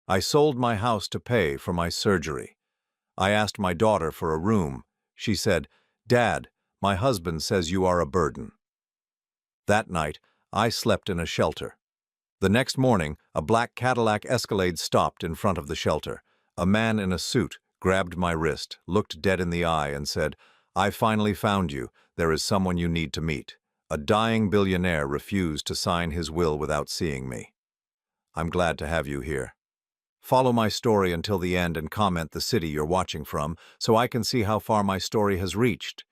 I sold my house to pay for my surgery. I asked my daughter for a room. She said, "Dad, my husband says you are a burden." That night, I slept in a shelter. The next morning, a black Cadillac Escalade stopped in front of the shelter. A man in a suit grabbed my wrist, looked dead in the eye, and said, "I finally found you. There is someone you need to meet." A dying billionaire refused to sign his will without seeing me. I'm glad to have you here. Follow my story until the end and comment the city you're watching from so I can see how far my story has reached.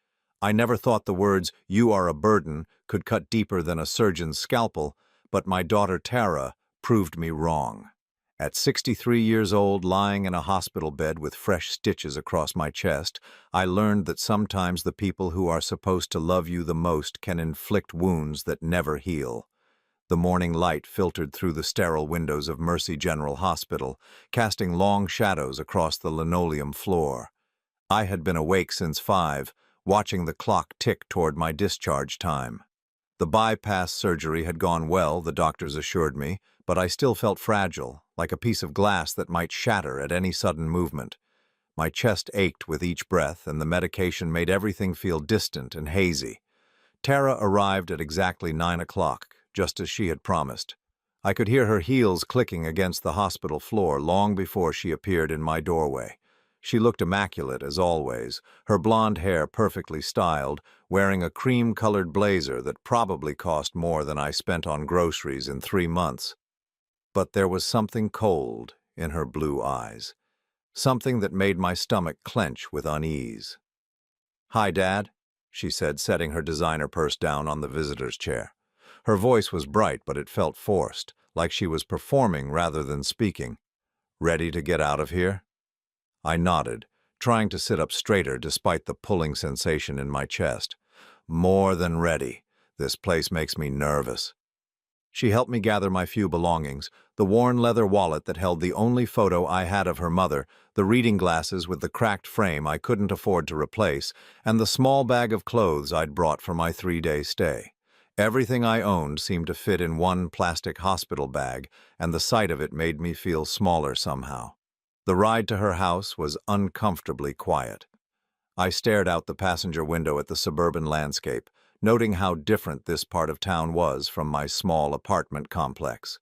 I never thought the words, "you are a burden," could cut deeper than a surgeon's scalpel, but my daughter Tara proved me wrong. At 63 years old, lying in a hospital bed with fresh stitches across my chest, I learned that sometimes the people who are supposed to love you the most can inflict wounds that never heal. The morning light filtered through the sterile windows of Mercy General Hospital, casting long shadows across the linoleum floor. I had been awake since 5, watching the clock tick toward my discharge time. The bypass surgery had gone well, the doctors assured me, but I still felt fragile, like a piece of glass that might shatter at any sudden movement. My chest ached with each breath, and the medication made everything feel distant and hazy. Tara arrived at exactly 9 o'clock, just as she had promised. I could hear her heels clicking against the hospital floor long before she appeared in my doorway. She looked immaculate, as always, her blonde hair perfectly styled, wearing a cream-colored blazer that probably cost more than I spent on groceries in 3 months. But there was something cold in her blue eyes, something that made my stomach clench with unease. "Hi, Dad," she said, setting her designer purse down on the visitor's chair. Her voice was bright, but it felt forced, like she was performing rather than speaking. "Ready to get out of here?" I nodded, trying to sit up straighter despite the pulling sensation in my chest. "More than ready. This place makes me nervous." She helped me gather my few belongings, the worn leather wallet that held the only photo I had of her mother, the reading glasses with the cracked frame I couldn't afford to replace, and the small bag of clothes I'd brought for my 3-day stay. Everything I owned seemed to fit in one plastic hospital bag, and the sight of it made me feel smaller somehow. The ride to her house was uncomfortably quiet. I stared out the passenger window at the suburban landscape, noting how different this part of town was from my small apartment complex.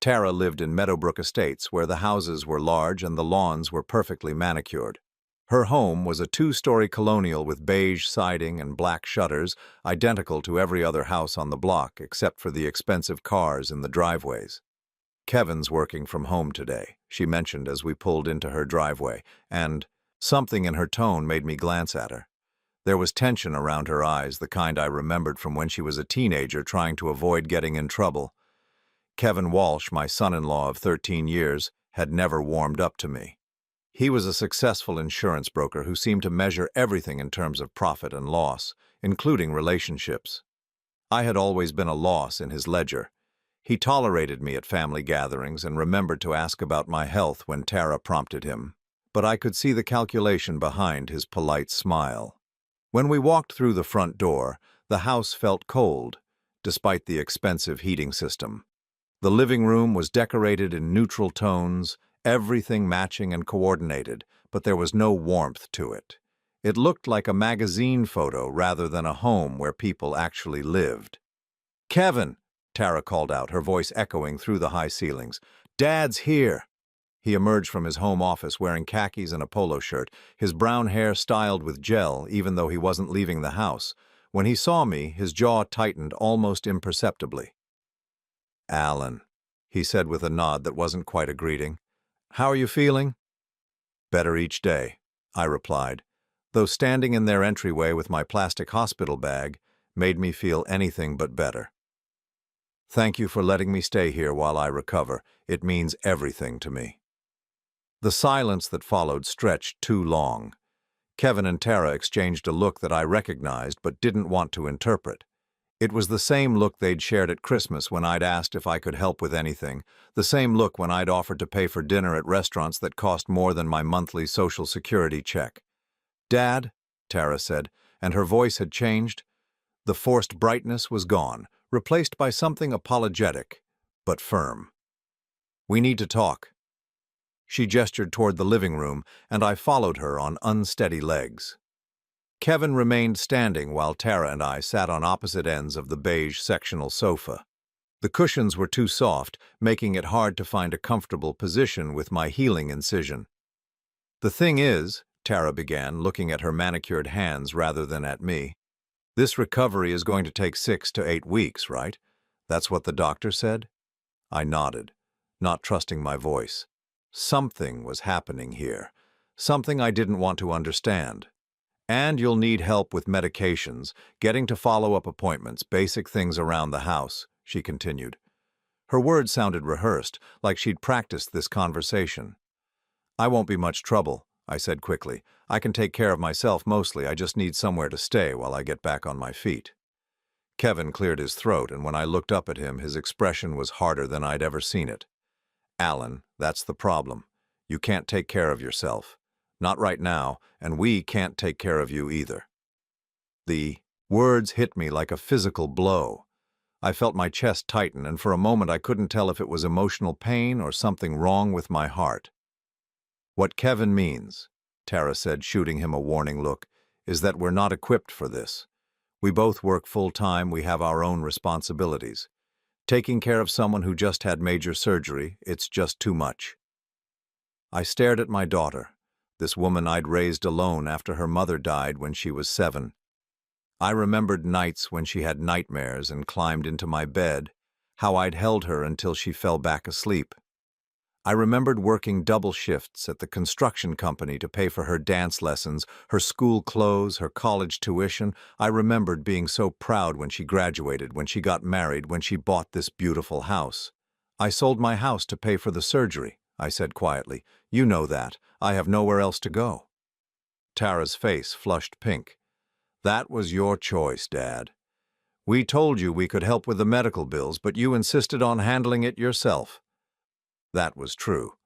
Tara lived in Meadowbrook Estates, where the houses were large and the lawns were perfectly manicured. Her home was a 2-story colonial with beige siding and black shutters, identical to every other house on the block except for the expensive cars in the driveways. "Kevin's working from home today," she mentioned as we pulled into her driveway, and something in her tone made me glance at her. There was tension around her eyes, the kind I remembered from when she was a teenager trying to avoid getting in trouble. Kevin Walsh, my son-in-law of 13 years, had never warmed up to me. He was a successful insurance broker who seemed to measure everything in terms of profit and loss, including relationships. I had always been a loss in his ledger. He tolerated me at family gatherings and remembered to ask about my health when Tara prompted him, but I could see the calculation behind his polite smile. When we walked through the front door, the house felt cold, despite the expensive heating system. The living room was decorated in neutral tones, everything matching and coordinated, but there was no warmth to it. It looked like a magazine photo rather than a home where people actually lived. "Kevin!" Tara called out, her voice echoing through the high ceilings. "Dad's here!" He emerged from his home office wearing khakis and a polo shirt, his brown hair styled with gel even though he wasn't leaving the house. When he saw me, his jaw tightened almost imperceptibly. "Alan," he said with a nod that wasn't quite a greeting. "How are you feeling?" "Better each day," I replied, though standing in their entryway with my plastic hospital bag made me feel anything but better. "Thank you for letting me stay here while I recover. It means everything to me." The silence that followed stretched too long. Kevin and Tara exchanged a look that I recognized but didn't want to interpret. It was the same look they'd shared at Christmas when I'd asked if I could help with anything, the same look when I'd offered to pay for dinner at restaurants that cost more than my monthly Social Security check. "Dad," Tara said, and her voice had changed. The forced brightness was gone, replaced by something apologetic, but firm. "We need to talk." She gestured toward the living room, and I followed her on unsteady legs. Kevin remained standing while Tara and I sat on opposite ends of the beige sectional sofa. The cushions were too soft, making it hard to find a comfortable position with my healing incision. "The thing is," Tara began, looking at her manicured hands rather than at me, "this recovery is going to take 6 to 8 weeks, right? That's what the doctor said?" I nodded, not trusting my voice. Something was happening here, something I didn't want to understand. "And you'll need help with medications, getting to follow-up appointments, basic things around the house," she continued. Her words sounded rehearsed, like she'd practiced this conversation. "I won't be much trouble," I said quickly. "I can take care of myself mostly. I just need somewhere to stay while I get back on my feet." Kevin cleared his throat, and when I looked up at him, his expression was harder than I'd ever seen it. "Alan, that's the problem. You can't take care of yourself. Not right now, and we can't take care of you either." The words hit me like a physical blow. I felt my chest tighten, and for a moment I couldn't tell if it was emotional pain or something wrong with my heart. "What Kevin means," Tara said, shooting him a warning look, "is that we're not equipped for this. We both work full-time, we have our own responsibilities. Taking care of someone who just had major surgery, it's just too much." I stared at my daughter, this woman I'd raised alone after her mother died when she was 7. I remembered nights when she had nightmares and climbed into my bed, how I'd held her until she fell back asleep. I remembered working double shifts at the construction company to pay for her dance lessons, her school clothes, her college tuition. I remembered being so proud when she graduated, when she got married, when she bought this beautiful house. "I sold my house to pay for the surgery," I said quietly. "You know that. I have nowhere else to go." Tara's face flushed pink. "That was your choice, Dad. We told you we could help with the medical bills, but you insisted on handling it yourself." That was true.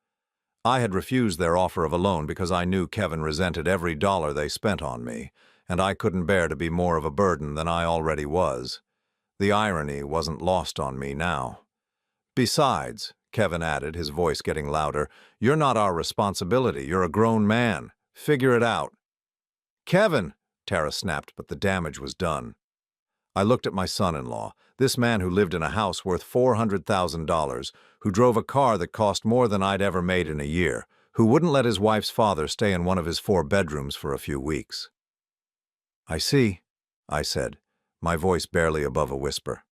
I had refused their offer of a loan because I knew Kevin resented every dollar they spent on me, and I couldn't bear to be more of a burden than I already was. The irony wasn't lost on me now. "Besides," Kevin added, his voice getting louder, "you're not our responsibility. You're a grown man. Figure it out." "Kevin!" Tara snapped, but the damage was done. I looked at my son-in-law, this man who lived in a house worth $400,000, who drove a car that cost more than I'd ever made in a year, who wouldn't let his wife's father stay in one of his 4 bedrooms for a few weeks. "I see," I said, my voice barely above a whisper.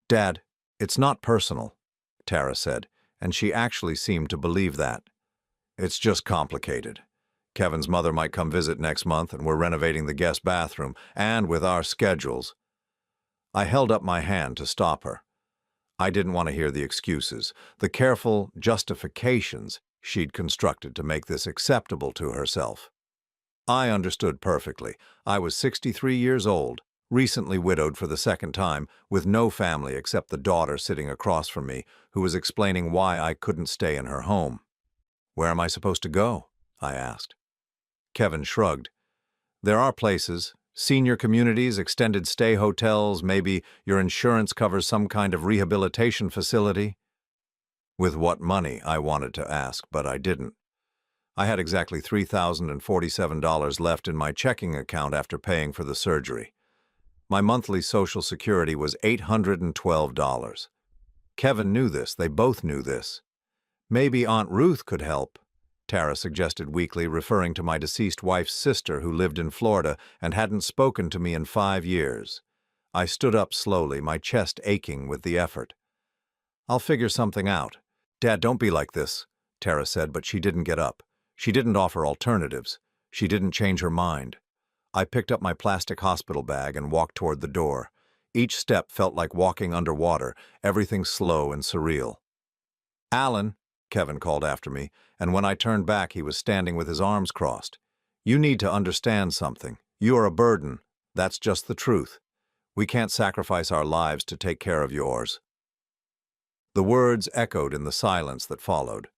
"Dad, it's not personal," Tara said, and she actually seemed to believe that. "It's just complicated. Kevin's mother might come visit next month, and we're renovating the guest bathroom, and with our schedules—" I held up my hand to stop her. I didn't want to hear the excuses, the careful justifications she'd constructed to make this acceptable to herself. I understood perfectly. I was 63 years old, recently widowed for the 2nd time, with no family except the daughter sitting across from me, who was explaining why I couldn't stay in her home. "Where am I supposed to go?" I asked. Kevin shrugged. "There are places, senior communities, extended stay hotels, maybe your insurance covers some kind of rehabilitation facility." With what money, I wanted to ask, but I didn't. I had exactly $3,047 left in my checking account after paying for the surgery. My monthly Social Security was $812. Kevin knew this, they both knew this. "Maybe Aunt Ruth could help," Tara suggested weakly, referring to my deceased wife's sister who lived in Florida and hadn't spoken to me in 5 years. I stood up slowly, my chest aching with the effort. "I'll figure something out." "Dad, don't be like this," Tara said, but she didn't get up. She didn't offer alternatives. She didn't change her mind. I picked up my plastic hospital bag and walked toward the door. Each step felt like walking underwater, everything slow and surreal. "Alan," Kevin called after me, and when I turned back he was standing with his arms crossed. "You need to understand something. You are a burden. That's just the truth. We can't sacrifice our lives to take care of yours." The words echoed in the silence that followed.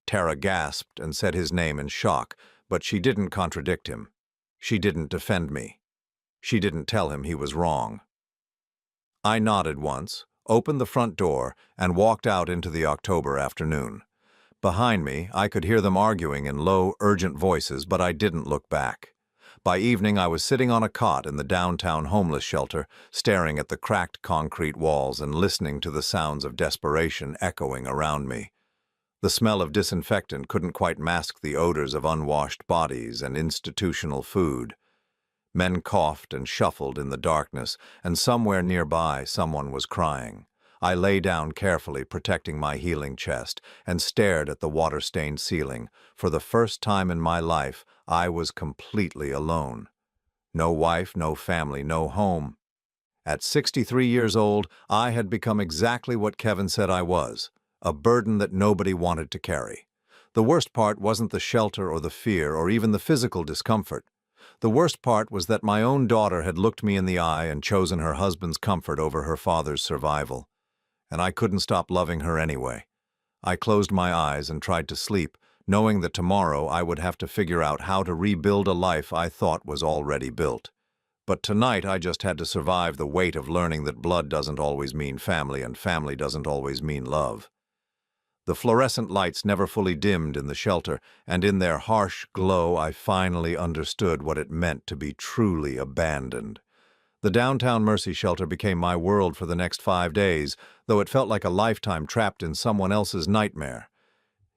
Tara gasped and said his name in shock, but she didn't contradict him. She didn't defend me. She didn't tell him he was wrong. I nodded once, opened the front door, and walked out into the October afternoon. Behind me, I could hear them arguing in low, urgent voices, but I didn't look back. By evening, I was sitting on a cot in the downtown homeless shelter, staring at the cracked concrete walls and listening to the sounds of desperation echoing around me. The smell of disinfectant couldn't quite mask the odors of unwashed bodies and institutional food. Men coughed and shuffled in the darkness, and somewhere nearby someone was crying. I lay down carefully, protecting my healing chest, and stared at the water-stained ceiling. For the first time in my life, I was completely alone. No wife, no family, no home. At 63 years old, I had become exactly what Kevin said I was, a burden that nobody wanted to carry. The worst part wasn't the shelter or the fear or even the physical discomfort. The worst part was that my own daughter had looked me in the eye and chosen her husband's comfort over her father's survival. And I couldn't stop loving her anyway. I closed my eyes and tried to sleep, knowing that tomorrow I would have to figure out how to rebuild a life I thought was already built. But tonight I just had to survive the weight of learning that blood doesn't always mean family and family doesn't always mean love. The fluorescent lights never fully dimmed in the shelter, and in their harsh glow I finally understood what it meant to be truly abandoned. The downtown Mercy shelter became my world for the next 5 days, though it felt like a lifetime trapped in someone else's nightmare.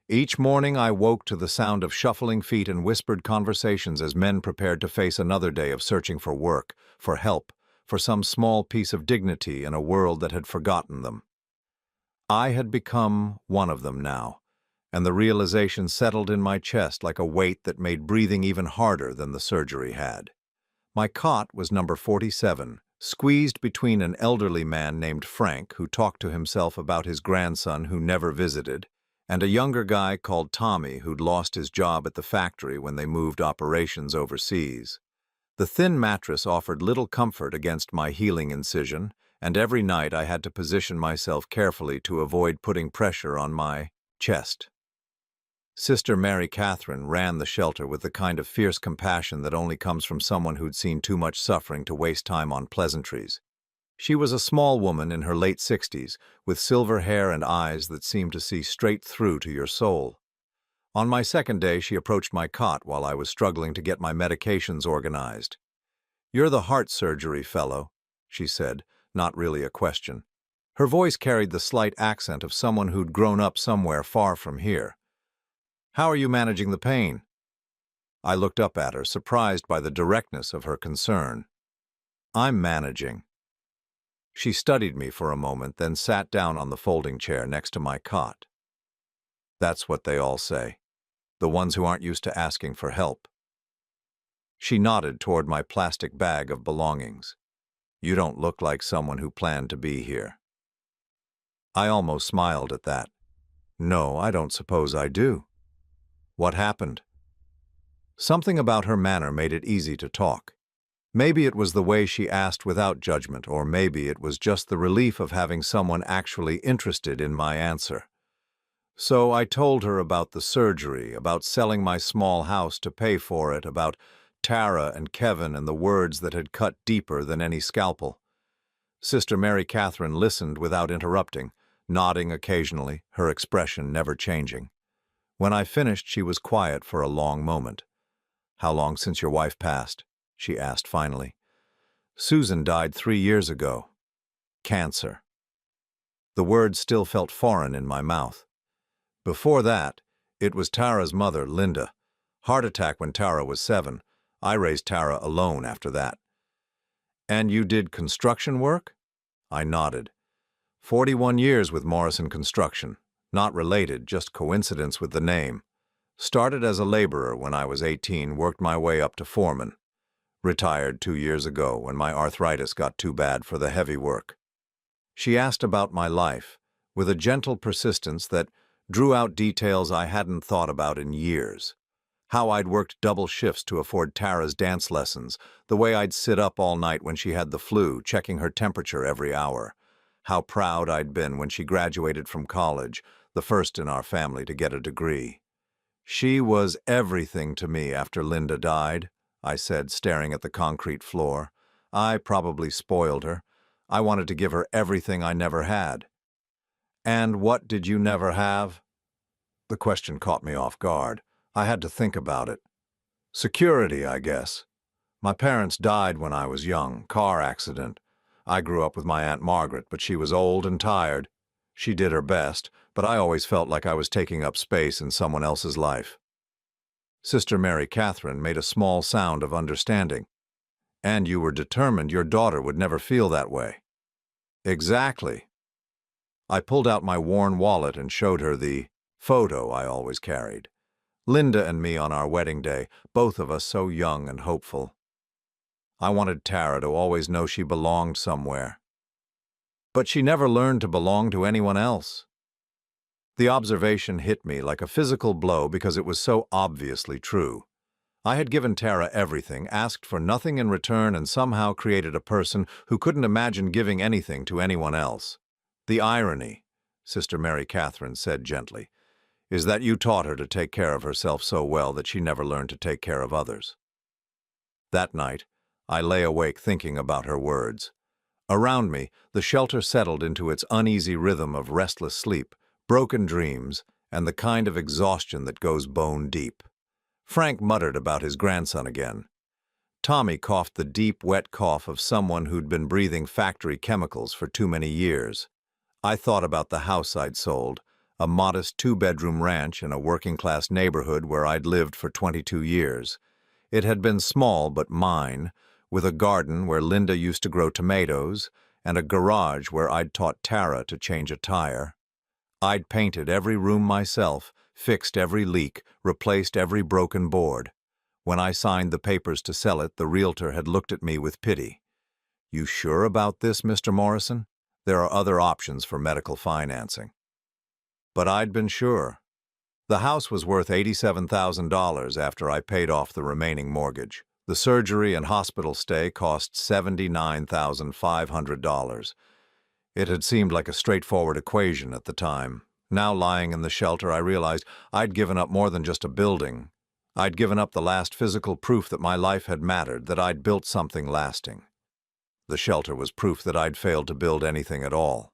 Each morning I woke to the sound of shuffling feet and whispered conversations as men prepared to face another day of searching for work, for help, for some small piece of dignity in a world that had forgotten them. I had become one of them now, and the realization settled in my chest like a weight that made breathing even harder than the surgery had. My cot was number 47, squeezed between an elderly man named Frank, who talked to himself about his grandson who never visited, and a younger guy called Tommy who'd lost his job at the factory when they moved operations overseas. The thin mattress offered little comfort against my healing incision, and every night I had to position myself carefully to avoid putting pressure on my chest. Sister Mary Catherine ran the shelter with the kind of fierce compassion that only comes from someone who'd seen too much suffering to waste time on pleasantries. She was a small woman in her late 60s, with silver hair and eyes that seemed to see straight through to your soul. On my second day, she approached my cot while I was struggling to get my medications organized. "You're the heart surgery fellow," she said, not really a question. Her voice carried the slight accent of someone who'd grown up somewhere far from here. "How are you managing the pain?" I looked up at her, surprised by the directness of her concern. "I'm managing." She studied me for a moment, then sat down on the folding chair next to my cot. "That's what they all say. The ones who aren't used to asking for help." She nodded toward my plastic bag of belongings. "You don't look like someone who planned to be here." I almost smiled at that. "No, I don't suppose I do." "What happened?" Something about her manner made it easy to talk. Maybe it was the way she asked without judgment, or maybe it was just the relief of having someone actually interested in my answer. So I told her about the surgery, about selling my small house to pay for it, about Tara and Kevin and the words that had cut deeper than any scalpel. Sister Mary Catherine listened without interrupting, nodding occasionally, her expression never changing. When I finished, she was quiet for a long moment. "How long since your wife passed?" she asked finally. "Susan died 3 years ago. Cancer." The words still felt foreign in my mouth. "Before that, it was Tara's mother, Linda. Heart attack when Tara was 7. I raised Tara alone after that." "And you did construction work?" I nodded. 41 years with Morrison Construction. Not related, just coincidence with the name. Started as a laborer when I was 18, worked my way up to foreman. Retired 2 years ago when my arthritis got too bad for the heavy work." She asked about my life, with a gentle persistence that drew out details I hadn't thought about in years. How I'd worked double shifts to afford Tara's dance lessons, the way I'd sit up all night when she had the flu, checking her temperature every hour. How proud I'd been when she graduated from college, the first in our family to get a degree. "She was everything to me after Linda died," I said, staring at the concrete floor. "I probably spoiled her. I wanted to give her everything I never had." "And what did you never have?" The question caught me off guard. I had to think about it. Security, I guess. My parents died when I was young, car accident. I grew up with my Aunt Margaret, but she was old and tired. She did her best, but I always felt like I was taking up space in someone else's life. Sister Mary Catherine made a small sound of understanding. And you were determined your daughter would never feel that way. Exactly. I pulled out my worn wallet and showed her the photo I always carried. Linda and me on our wedding day, both of us so young and hopeful. I wanted Tara to always know she belonged somewhere. But she never learned to belong to anyone else. The observation hit me like a physical blow because it was so obviously true. I had given Tara everything, asked for nothing in return, and somehow created a person who couldn't imagine giving anything to anyone else. The irony, Sister Mary Catherine said gently, is that you taught her to take care of herself so well that she never learned to take care of others. That night, I lay awake thinking about her words. Around me, the shelter settled into its uneasy rhythm of restless sleep, broken dreams, and the kind of exhaustion that goes bone deep. Frank muttered about his grandson again. Tommy coughed the deep, wet cough of someone who'd been breathing factory chemicals for too many years. I thought about the house I'd sold, a modest two-bedroom ranch in a working-class neighborhood where I'd lived for 22 years. It had been small but mine, with a garden where Linda used to grow tomatoes and a garage where I'd taught Tara to change a tire. I'd painted every room myself, fixed every leak, replaced every broken board. When I signed the papers to sell it, the realtor had looked at me with pity. "You sure about this, Mr. Morrison? There are other options for medical financing." But I'd been sure. The house was worth $87,000 after I paid off the remaining mortgage. The surgery and hospital stay cost $79,500. It had seemed like a straightforward equation at the time. Now, lying in the shelter, I realized I'd given up more than just a building. I'd given up the last physical proof that my life had mattered, that I'd built something lasting. The shelter was proof that I'd failed to build anything at all.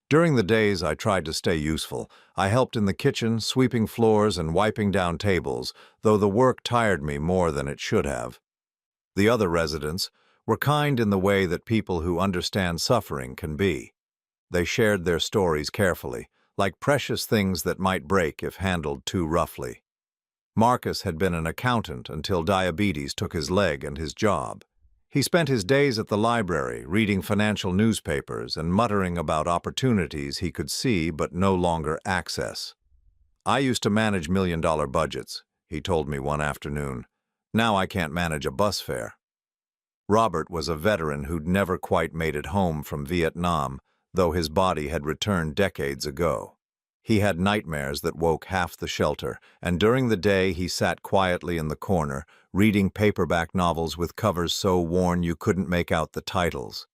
During the days I tried to stay useful, I helped in the kitchen, sweeping floors and wiping down tables, though the work tired me more than it should have. The other residents were kind in the way that people who understand suffering can be. They shared their stories carefully, like precious things that might break if handled too roughly. Marcus had been an accountant until diabetes took his leg and his job. He spent his days at the library, reading financial newspapers and muttering about opportunities he could see but no longer access. "I used to manage million-dollar budgets," he told me one afternoon. "Now I can't manage a bus fare." Robert was a veteran who'd never quite made it home from Vietnam, though his body had returned decades ago. He had nightmares that woke half the shelter, and during the day he sat quietly in the corner, reading paperback novels with covers so worn you couldn't make out the titles.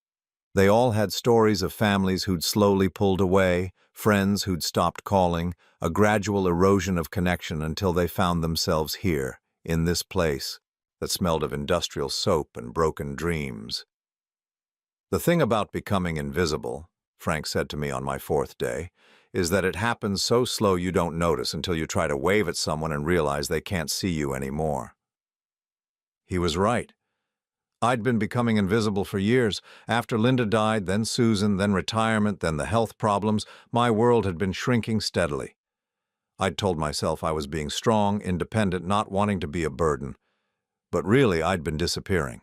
They all had stories of families who'd slowly pulled away, friends who'd stopped calling, a gradual erosion of connection until they found themselves here, in this place, that smelled of industrial soap and broken dreams. "The thing about becoming invisible," Frank said to me on my fourth day, "is that it happens so slow you don't notice until you try to wave at someone and realize they can't see you anymore." He was right. I'd been becoming invisible for years. After Linda died, then Susan, then retirement, then the health problems, my world had been shrinking steadily. I'd told myself I was being strong, independent, not wanting to be a burden. But really, I'd been disappearing.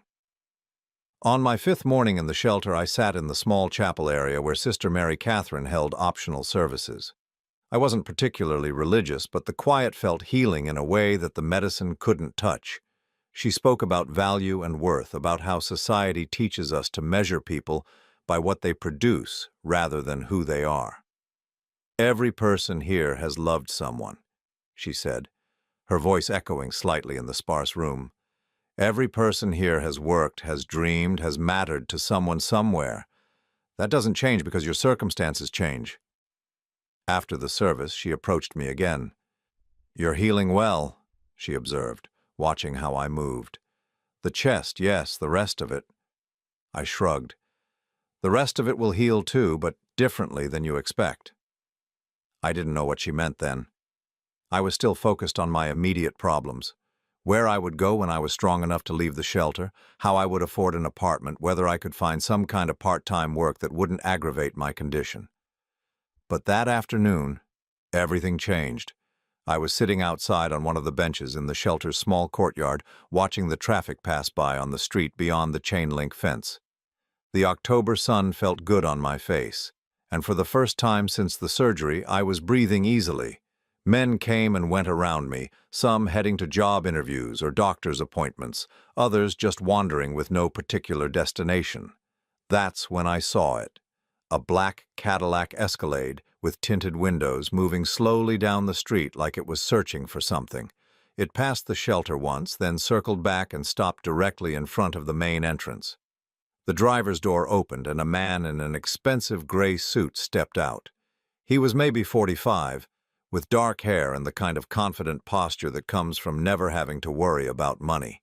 On my fifth morning in the shelter, I sat in the small chapel area where Sister Mary Catherine held optional services. I wasn't particularly religious, but the quiet felt healing in a way that the medicine couldn't touch. She spoke about value and worth, about how society teaches us to measure people by what they produce rather than who they are. "Every person here has loved someone," she said, her voice echoing slightly in the sparse room. "Every person here has worked, has dreamed, has mattered to someone somewhere. That doesn't change because your circumstances change." After the service, she approached me again. "You're healing well," she observed, watching how I moved. "The chest, yes, the rest of it." I shrugged. "The rest of it will heal too, but differently than you expect." I didn't know what she meant then. I was still focused on my immediate problems. Where I would go when I was strong enough to leave the shelter, how I would afford an apartment, whether I could find some kind of part-time work that wouldn't aggravate my condition. But that afternoon, everything changed. I was sitting outside on one of the benches in the shelter's small courtyard, watching the traffic pass by on the street beyond the chain-link fence. The October sun felt good on my face, and for the first time since the surgery, I was breathing easily. Men came and went around me, some heading to job interviews or doctor's appointments, others just wandering with no particular destination. That's when I saw it. A black Cadillac Escalade with tinted windows moving slowly down the street like it was searching for something. It passed the shelter once, then circled back and stopped directly in front of the main entrance. The driver's door opened and a man in an expensive gray suit stepped out. He was maybe 45, with dark hair and the kind of confident posture that comes from never having to worry about money.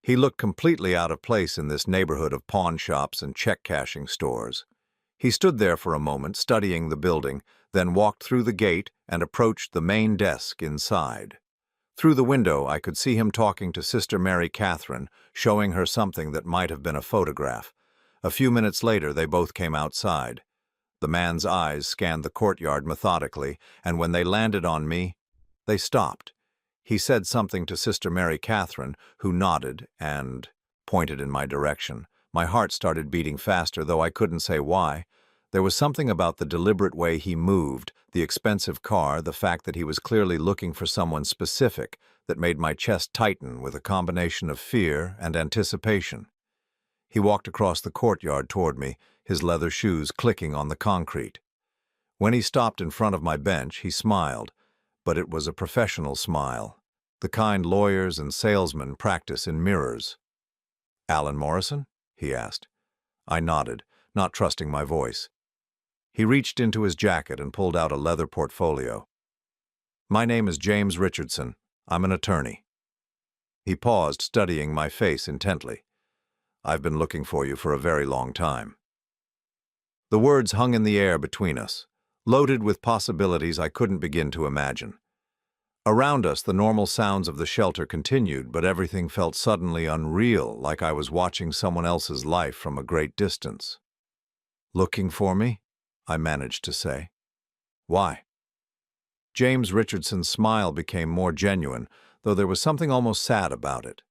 He looked completely out of place in this neighborhood of pawn shops and check-cashing stores. He stood there for a moment, studying the building, then walked through the gate and approached the main desk inside. Through the window, I could see him talking to Sister Mary Catherine, showing her something that might have been a photograph. A few minutes later, they both came outside. The man's eyes scanned the courtyard methodically, and when they landed on me, they stopped. He said something to Sister Mary Catherine, who nodded and pointed in my direction. My heart started beating faster, though I couldn't say why. There was something about the deliberate way he moved, the expensive car, the fact that he was clearly looking for someone specific, that made my chest tighten with a combination of fear and anticipation. He walked across the courtyard toward me, his leather shoes clicking on the concrete. When he stopped in front of my bench, he smiled, but it was a professional smile, the kind lawyers and salesmen practice in mirrors. "Alan Morrison?" he asked. I nodded, not trusting my voice. He reached into his jacket and pulled out a leather portfolio. "My name is James Richardson. I'm an attorney." He paused, studying my face intently. "I've been looking for you for a very long time." The words hung in the air between us, loaded with possibilities I couldn't begin to imagine. Around us, the normal sounds of the shelter continued, but everything felt suddenly unreal, like I was watching someone else's life from a great distance. "Looking for me?" I managed to say. "Why?" James Richardson's smile became more genuine, though there was something almost sad about it.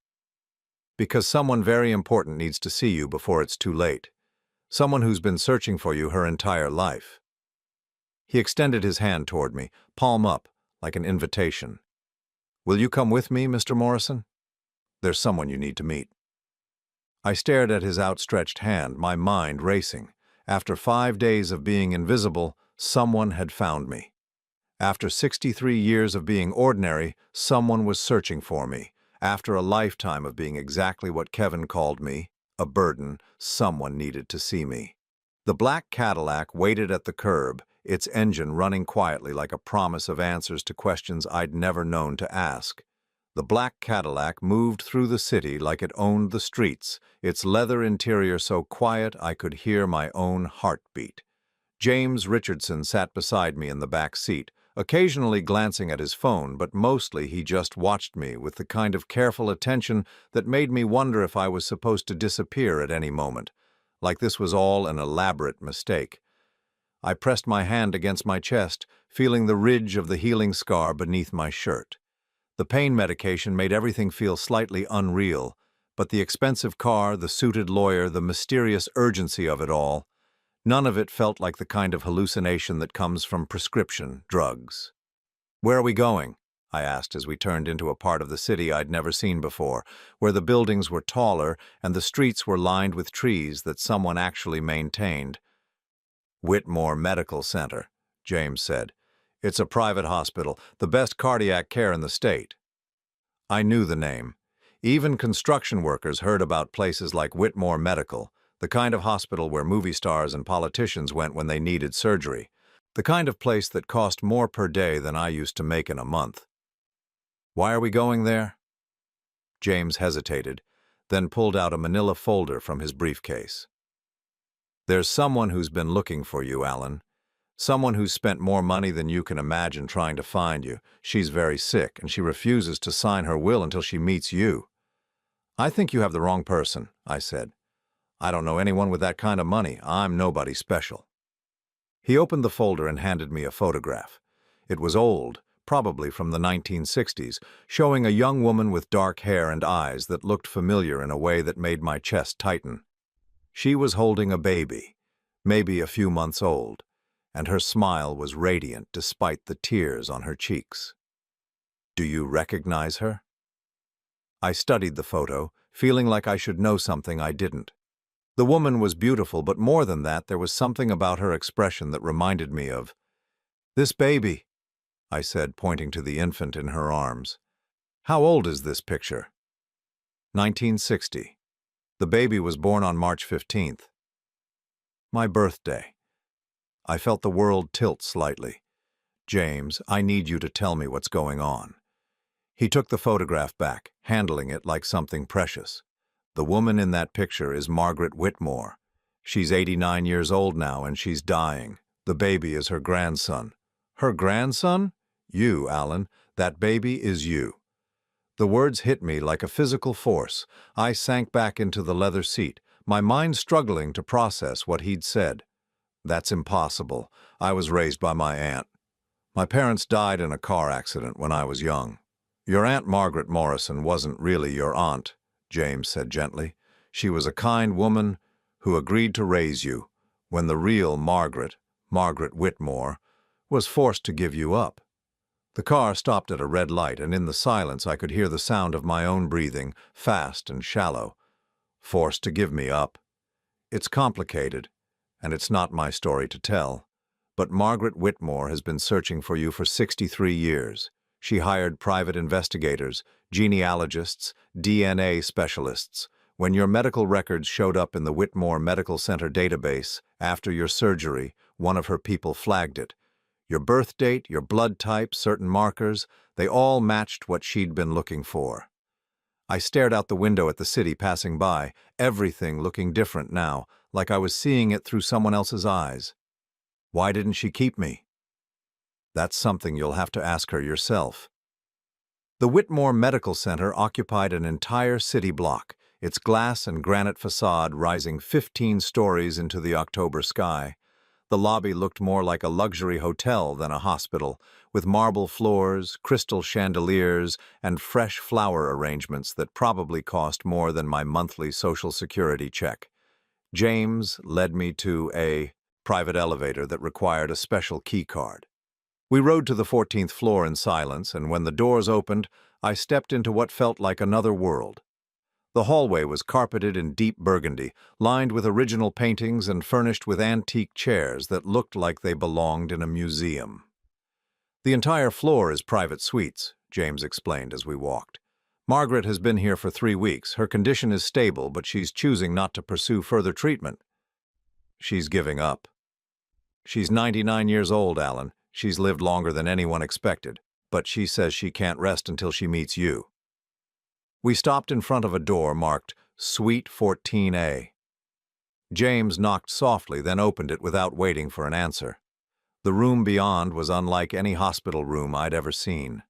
"Because someone very important needs to see you before it's too late. Someone who's been searching for you her entire life." He extended his hand toward me, palm up, like an invitation. "Will you come with me, Mr. Morrison? There's someone you need to meet." I stared at his outstretched hand, my mind racing. After 5 days of being invisible, someone had found me. After 63 years of being ordinary, someone was searching for me. After a lifetime of being exactly what Kevin called me, a burden, someone needed to see me. The black Cadillac waited at the curb, its engine running quietly like a promise of answers to questions I'd never known to ask. The black Cadillac moved through the city like it owned the streets, its leather interior so quiet I could hear my own heartbeat. James Richardson sat beside me in the back seat, occasionally glancing at his phone, but mostly he just watched me with the kind of careful attention that made me wonder if I was supposed to disappear at any moment, like this was all an elaborate mistake. I pressed my hand against my chest, feeling the ridge of the healing scar beneath my shirt. The pain medication made everything feel slightly unreal, but the expensive car, the suited lawyer, the mysterious urgency of it all, none of it felt like the kind of hallucination that comes from prescription drugs. "Where are we going?" I asked as we turned into a part of the city I'd never seen before, where the buildings were taller and the streets were lined with trees that someone actually maintained. "Whitmore Medical Center," James said. "It's a private hospital, the best cardiac care in the state." I knew the name. Even construction workers heard about places like Whitmore Medical, the kind of hospital where movie stars and politicians went when they needed surgery, the kind of place that cost more per day than I used to make in a month. "Why are we going there?" James hesitated, then pulled out a manila folder from his briefcase. "There's someone who's been looking for you, Alan. Someone who's spent more money than you can imagine trying to find you. She's very sick, and she refuses to sign her will until she meets you. I think you have the wrong person, I said. I don't know anyone with that kind of money. I'm nobody special. He opened the folder and handed me a photograph. It was old, probably from the 1960s, showing a young woman with dark hair and eyes that looked familiar in a way that made my chest tighten. She was holding a baby, maybe a few months old, and her smile was radiant despite the tears on her cheeks. Do you recognize her? I studied the photo, feeling like I should know something I didn't. The woman was beautiful, but more than that, there was something about her expression that reminded me of this baby, I said, pointing to the infant in her arms. How old is this picture? 1960. The baby was born on March 15th. My birthday. I felt the world tilt slightly. James, I need you to tell me what's going on. He took the photograph back, handling it like something precious. The woman in that picture is Margaret Whitmore. She's 89 years old now, and she's dying. The baby is her grandson. Her grandson? You, Alan. That baby is you. The words hit me like a physical force. I sank back into the leather seat, my mind struggling to process what he'd said. That's impossible. I was raised by my aunt. My parents died in a car accident when I was young. Your Aunt Margaret Morrison wasn't really your aunt, James said gently. She was a kind woman who agreed to raise you when the real Margaret Whitmore, was forced to give you up. The car stopped at a red light, and in the silence I could hear the sound of my own breathing, fast and shallow. Forced to give me up. It's complicated, and it's not my story to tell. But Margaret Whitmore has been searching for you for 63 years. She hired private investigators, genealogists, DNA specialists. When your medical records showed up in the Whitmore Medical Center database after your surgery, one of her people flagged it. Your birth date, your blood type, certain markers, they all matched what she'd been looking for. I stared out the window at the city passing by, everything looking different now, like I was seeing it through someone else's eyes. Why didn't she keep me? That's something you'll have to ask her yourself. The Whitmore Medical Center occupied an entire city block, its glass and granite facade rising 15 stories into the October sky. The lobby looked more like a luxury hotel than a hospital, with marble floors, crystal chandeliers, and fresh flower arrangements that probably cost more than my monthly Social Security check. James led me to a private elevator that required a special key card. We rode to the 14th floor in silence, and when the doors opened, I stepped into what felt like another world. The hallway was carpeted in deep burgundy, lined with original paintings and furnished with antique chairs that looked like they belonged in a museum. The entire floor is private suites, James explained as we walked. Margaret has been here for 3 weeks. Her condition is stable, but she's choosing not to pursue further treatment. She's giving up. She's 99 years old, Alan. She's lived longer than anyone expected, but she says she can't rest until she meets you. We stopped in front of a door marked Suite 14A. James knocked softly, then opened it without waiting for an answer. The room beyond was unlike any hospital room I'd ever seen.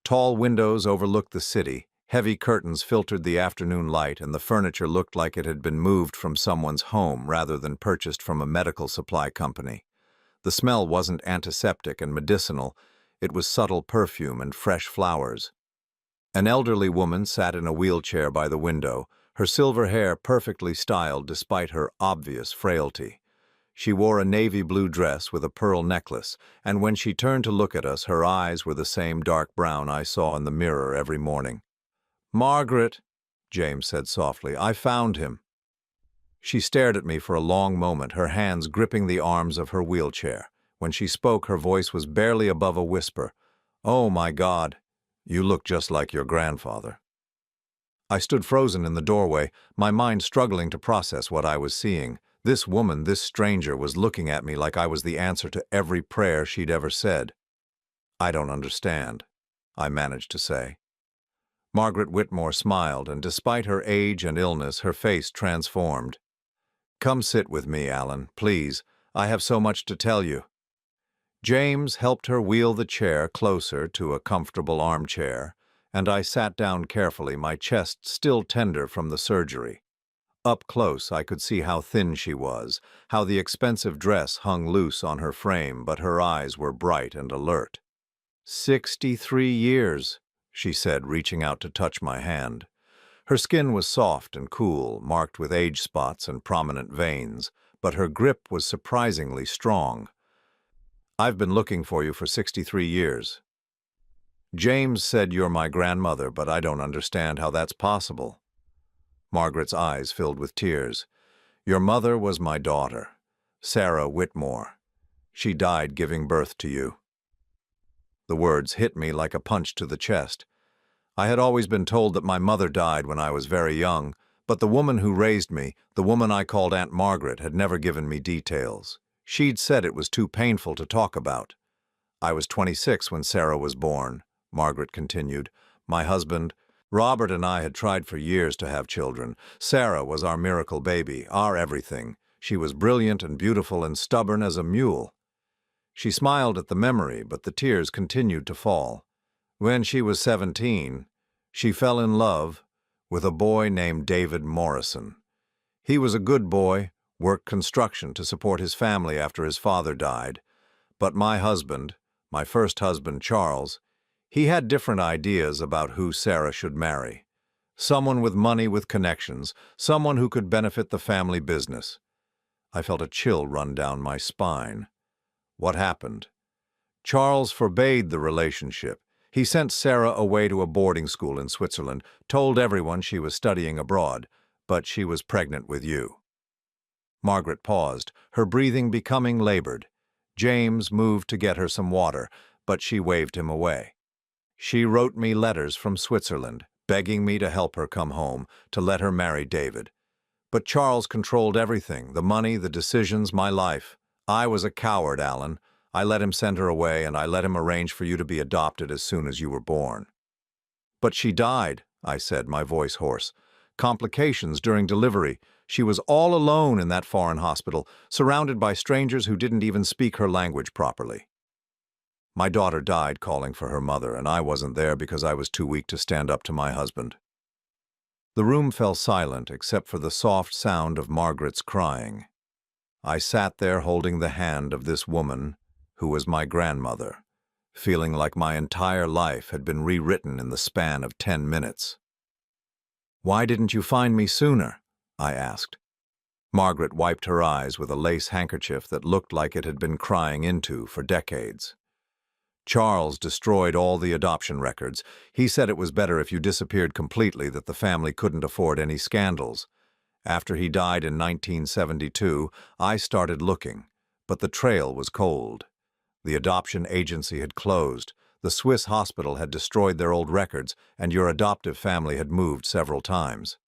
Tall windows overlooked the city, heavy curtains filtered the afternoon light, and the furniture looked like it had been moved from someone's home rather than purchased from a medical supply company. The smell wasn't antiseptic and medicinal, it was subtle perfume and fresh flowers. An elderly woman sat in a wheelchair by the window, her silver hair perfectly styled despite her obvious frailty. She wore a navy blue dress with a pearl necklace, and when she turned to look at us, her eyes were the same dark brown I saw in the mirror every morning. "Margaret," James said softly, "I found him." She stared at me for a long moment, her hands gripping the arms of her wheelchair. When she spoke, her voice was barely above a whisper. "Oh, my God, you look just like your grandfather." I stood frozen in the doorway, my mind struggling to process what I was seeing. This woman, this stranger, was looking at me like I was the answer to every prayer she'd ever said. "I don't understand," I managed to say. Margaret Whitmore smiled, and despite her age and illness, her face transformed. "Come sit with me, Alan, please. I have so much to tell you." James helped her wheel the chair closer to a comfortable armchair, and I sat down carefully, my chest still tender from the surgery. Up close, I could see how thin she was, how the expensive dress hung loose on her frame, but her eyes were bright and alert. 63 years, she said, reaching out to touch my hand. Her skin was soft and cool, marked with age spots and prominent veins, but her grip was surprisingly strong. I've been looking for you for 63 years. James said you're my grandmother, but I don't understand how that's possible. Margaret's eyes filled with tears. Your mother was my daughter, Sarah Whitmore. She died giving birth to you. The words hit me like a punch to the chest. I had always been told that my mother died when I was very young, but the woman who raised me, the woman I called Aunt Margaret, had never given me details. She'd said it was too painful to talk about. I was 26 when Sarah was born, Margaret continued. My husband, Robert, and I had tried for years to have children. Sarah was our miracle baby, our everything. She was brilliant and beautiful and stubborn as a mule. She smiled at the memory, but the tears continued to fall. When she was 17, she fell in love with a boy named David Morrison. He was a good boy, worked construction to support his family after his father died. But my husband, my first husband, Charles, he had different ideas about who Sarah should marry. Someone with money, with connections, someone who could benefit the family business. I felt a chill run down my spine. What happened? Charles forbade the relationship. He sent Sarah away to a boarding school in Switzerland, told everyone she was studying abroad, but she was pregnant with you. Margaret paused, her breathing becoming labored. James moved to get her some water, but she waved him away. She wrote me letters from Switzerland, begging me to help her come home, to let her marry David. But Charles controlled everything, the money, the decisions, my life. I was a coward, Alan. I let him send her away, and I let him arrange for you to be adopted as soon as you were born. But she died, I said, my voice hoarse. Complications during delivery. She was all alone in that foreign hospital, surrounded by strangers who didn't even speak her language properly. My daughter died calling for her mother, and I wasn't there because I was too weak to stand up to my husband. The room fell silent except for the soft sound of Margaret's crying. I sat there holding the hand of this woman who was my grandmother, feeling like my entire life had been rewritten in the span of 10 minutes. Why didn't you find me sooner? I asked. Margaret wiped her eyes with a lace handkerchief that looked like it had been crying into for decades. Charles destroyed all the adoption records. He said it was better if you disappeared completely, that the family couldn't afford any scandals. After he died in 1972, I started looking, but the trail was cold. The adoption agency had closed, the Swiss hospital had destroyed their old records, and your adoptive family had moved several times.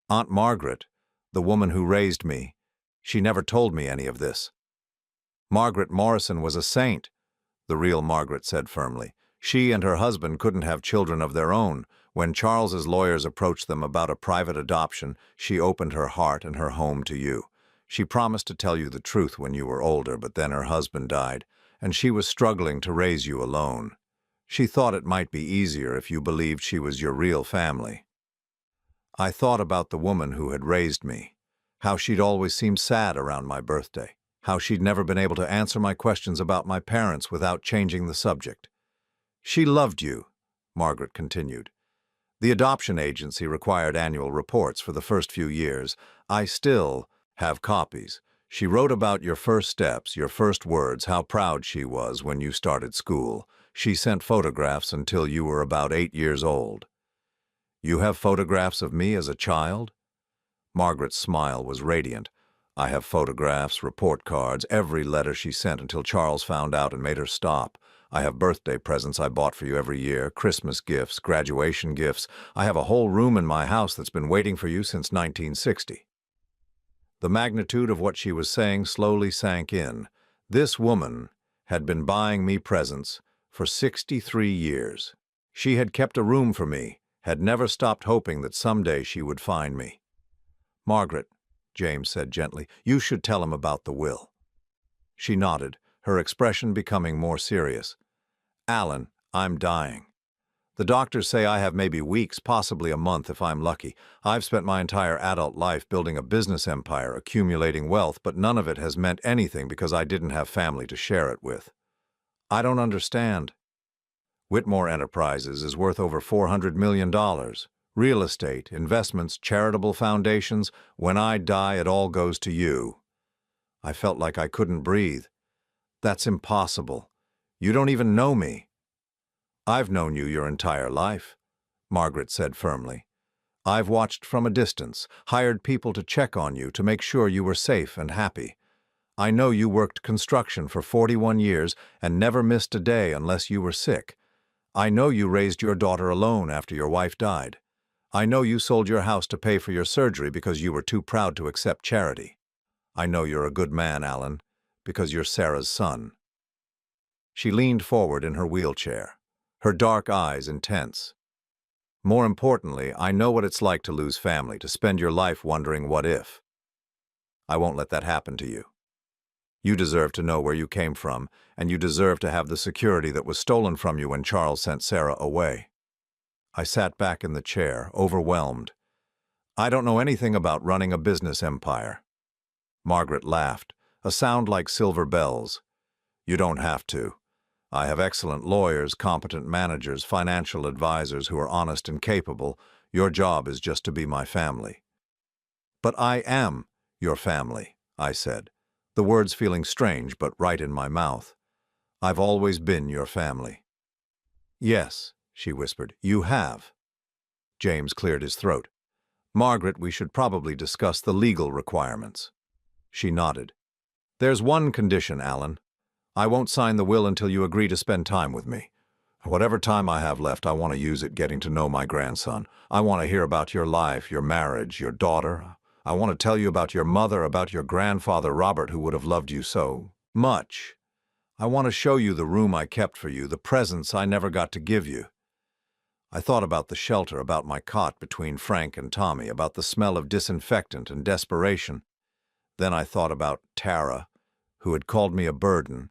Aunt Margaret, the woman who raised me, she never told me any of this. Margaret Morrison was a saint, the real Margaret said firmly. She and her husband couldn't have children of their own. When Charles's lawyers approached them about a private adoption, she opened her heart and her home to you. She promised to tell you the truth when you were older, but then her husband died, and she was struggling to raise you alone. She thought it might be easier if you believed she was your real family. I thought about the woman who had raised me, how she'd always seemed sad around my birthday, how she'd never been able to answer my questions about my parents without changing the subject. She loved you, Margaret continued. The adoption agency required annual reports for the first few years. I still have copies. She wrote about your first steps, your first words, how proud she was when you started school. She sent photographs until you were about 8 years old. You have photographs of me as a child? Margaret's smile was radiant. I have photographs, report cards, every letter she sent until Charles found out and made her stop. I have birthday presents I bought for you every year, Christmas gifts, graduation gifts. I have a whole room in my house that's been waiting for you since 1960. The magnitude of what she was saying slowly sank in. This woman had been buying me presents for 63 years. She had kept a room for me, had never stopped hoping that someday she would find me. Margaret, James said gently, you should tell him about the will. She nodded, her expression becoming more serious. "Alan, I'm dying. The doctors say I have maybe weeks, possibly a month if I'm lucky. I've spent my entire adult life building a business empire, accumulating wealth, but none of it has meant anything because I didn't have family to share it with. I don't understand. Whitmore Enterprises is worth over $400 million. Real estate, investments, charitable foundations. When I die, it all goes to you." I felt like I couldn't breathe. "That's impossible. You don't even know me." "I've known you your entire life," Margaret said firmly. "I've watched from a distance, hired people to check on you to make sure you were safe and happy. I know you worked construction for 41 years and never missed a day unless you were sick. I know you raised your daughter alone after your wife died. I know you sold your house to pay for your surgery because you were too proud to accept charity. I know you're a good man, Alan, because you're Sarah's son." She leaned forward in her wheelchair, her dark eyes intense. "More importantly, I know what it's like to lose family, to spend your life wondering what if. I won't let that happen to you. You deserve to know where you came from, and you deserve to have the security that was stolen from you when Charles sent Sarah away." I sat back in the chair, overwhelmed. "I don't know anything about running a business empire." Margaret laughed, a sound like silver bells. "You don't have to. I have excellent lawyers, competent managers, financial advisors who are honest and capable. Your job is just to be my family." "But I am your family," I said, the words feeling strange but right in my mouth. "I've always been your family." "Yes," she whispered, "you have." James cleared his throat. "Margaret, we should probably discuss the legal requirements." She nodded. "There's one condition, Alan. I won't sign the will until you agree to spend time with me. Whatever time I have left, I want to use it getting to know my grandson. I want to hear about your life, your marriage, your daughter. I want to tell you about your mother, about your grandfather, Robert, who would have loved you so much. I want to show you the room I kept for you, the presents I never got to give you." I thought about the shelter, about my cot between Frank and Tommy, about the smell of disinfectant and desperation. Then I thought about Tara, who had called me a burden,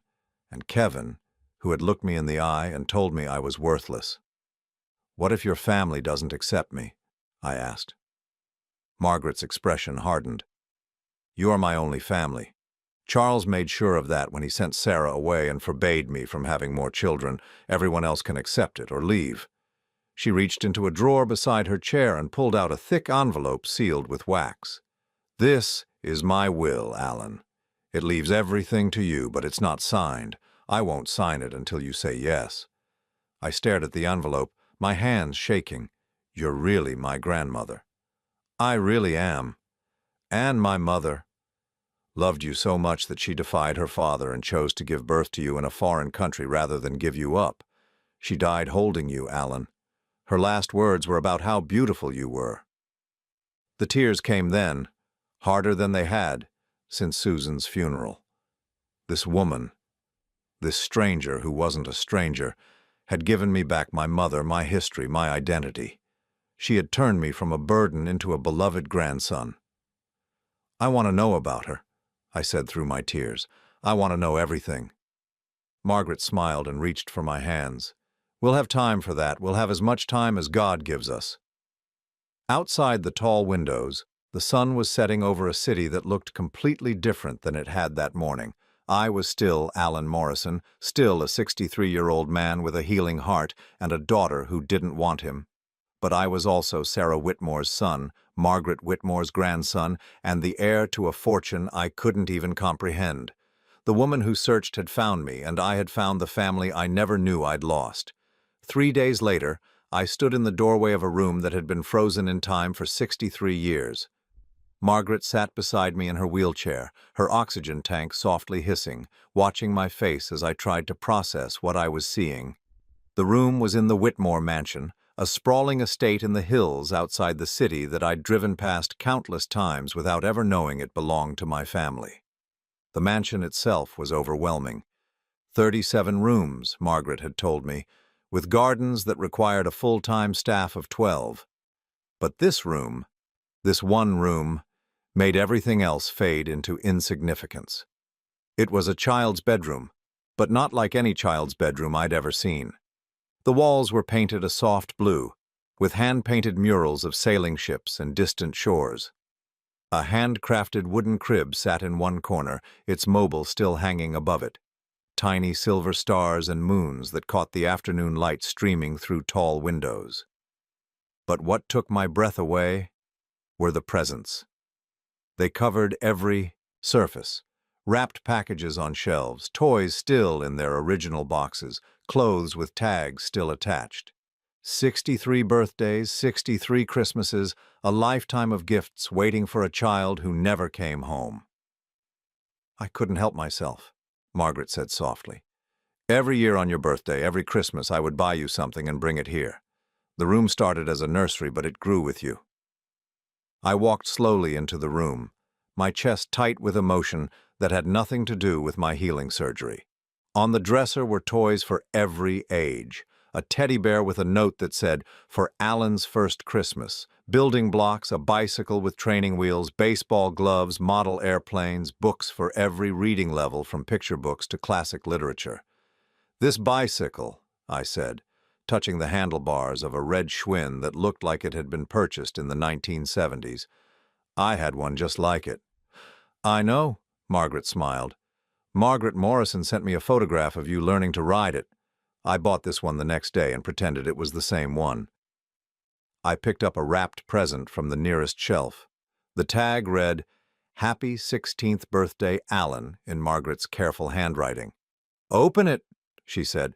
and Kevin, who had looked me in the eye and told me I was worthless. "What if your family doesn't accept me?" I asked. Margaret's expression hardened. "You are my only family. Charles made sure of that when he sent Sarah away and forbade me from having more children. Everyone else can accept it or leave." She reached into a drawer beside her chair and pulled out a thick envelope sealed with wax. "This is my will, Alan. It leaves everything to you, but it's not signed. I won't sign it until you say yes." I stared at the envelope, my hands shaking. "You're really my grandmother." "I really am. And my mother. Loved you so much that she defied her father and chose to give birth to you in a foreign country rather than give you up. She died holding you, Alan. Her last words were about how beautiful you were." The tears came then, harder than they had since Susan's funeral. This woman, this stranger who wasn't a stranger, had given me back my mother, my history, my identity. She had turned me from a burden into a beloved grandson. "I want to know about her," I said through my tears. "I want to know everything." Margaret smiled and reached for my hands. "We'll have time for that. We'll have as much time as God gives us." Outside the tall windows, the sun was setting over a city that looked completely different than it had that morning. I was still Alan Morrison, still a 63-year-old man with a healing heart and a daughter who didn't want him. But I was also Sarah Whitmore's son, Margaret Whitmore's grandson, and the heir to a fortune I couldn't even comprehend. The woman who searched had found me, and I had found the family I never knew I'd lost. 3 days later, I stood in the doorway of a room that had been frozen in time for 63 years. Margaret sat beside me in her wheelchair, her oxygen tank softly hissing, watching my face as I tried to process what I was seeing. The room was in the Whitmore mansion, a sprawling estate in the hills outside the city that I'd driven past countless times without ever knowing it belonged to my family. The mansion itself was overwhelming. 37 rooms, Margaret had told me, with gardens that required a full-time staff of 12. But this room, this one room, made everything else fade into insignificance. It was a child's bedroom, but not like any child's bedroom I'd ever seen. The walls were painted a soft blue, with hand-painted murals of sailing ships and distant shores. A hand-crafted wooden crib sat in one corner, its mobile still hanging above it. Tiny silver stars and moons that caught the afternoon light streaming through tall windows. But what took my breath away were the presents. They covered every surface. Wrapped packages on shelves, toys still in their original boxes, clothes with tags still attached. 63 birthdays, 63 Christmases, a lifetime of gifts waiting for a child who never came home. I couldn't help myself, Margaret said softly. Every year on your birthday, every Christmas, I would buy you something and bring it here. The room started as a nursery, but it grew with you. I walked slowly into the room, my chest tight with emotion that had nothing to do with my healing surgery. On the dresser were toys for every age. A teddy bear with a note that said, "For Alan's first Christmas," building blocks, a bicycle with training wheels, baseball gloves, model airplanes, books for every reading level from picture books to classic literature. "This bicycle," I said, touching the handlebars of a red Schwinn that looked like it had been purchased in the 1970s. "I had one just like it." "I know," Margaret smiled. "Margaret Morrison sent me a photograph of you learning to ride it. I bought this one the next day and pretended it was the same one." I picked up a wrapped present from the nearest shelf. The tag read, "Happy 16th birthday, Alan," in Margaret's careful handwriting. "Open it," she said.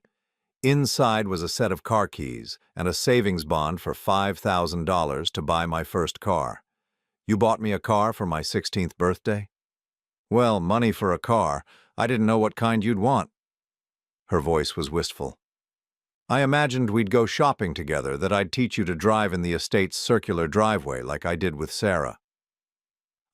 Inside was a set of car keys and a savings bond for $5,000 to buy my first car. "You bought me a car for my 16th birthday?" "Well, money for a car. I didn't know what kind you'd want." Her voice was wistful. "I imagined we'd go shopping together, that I'd teach you to drive in the estate's circular driveway like I did with Sarah."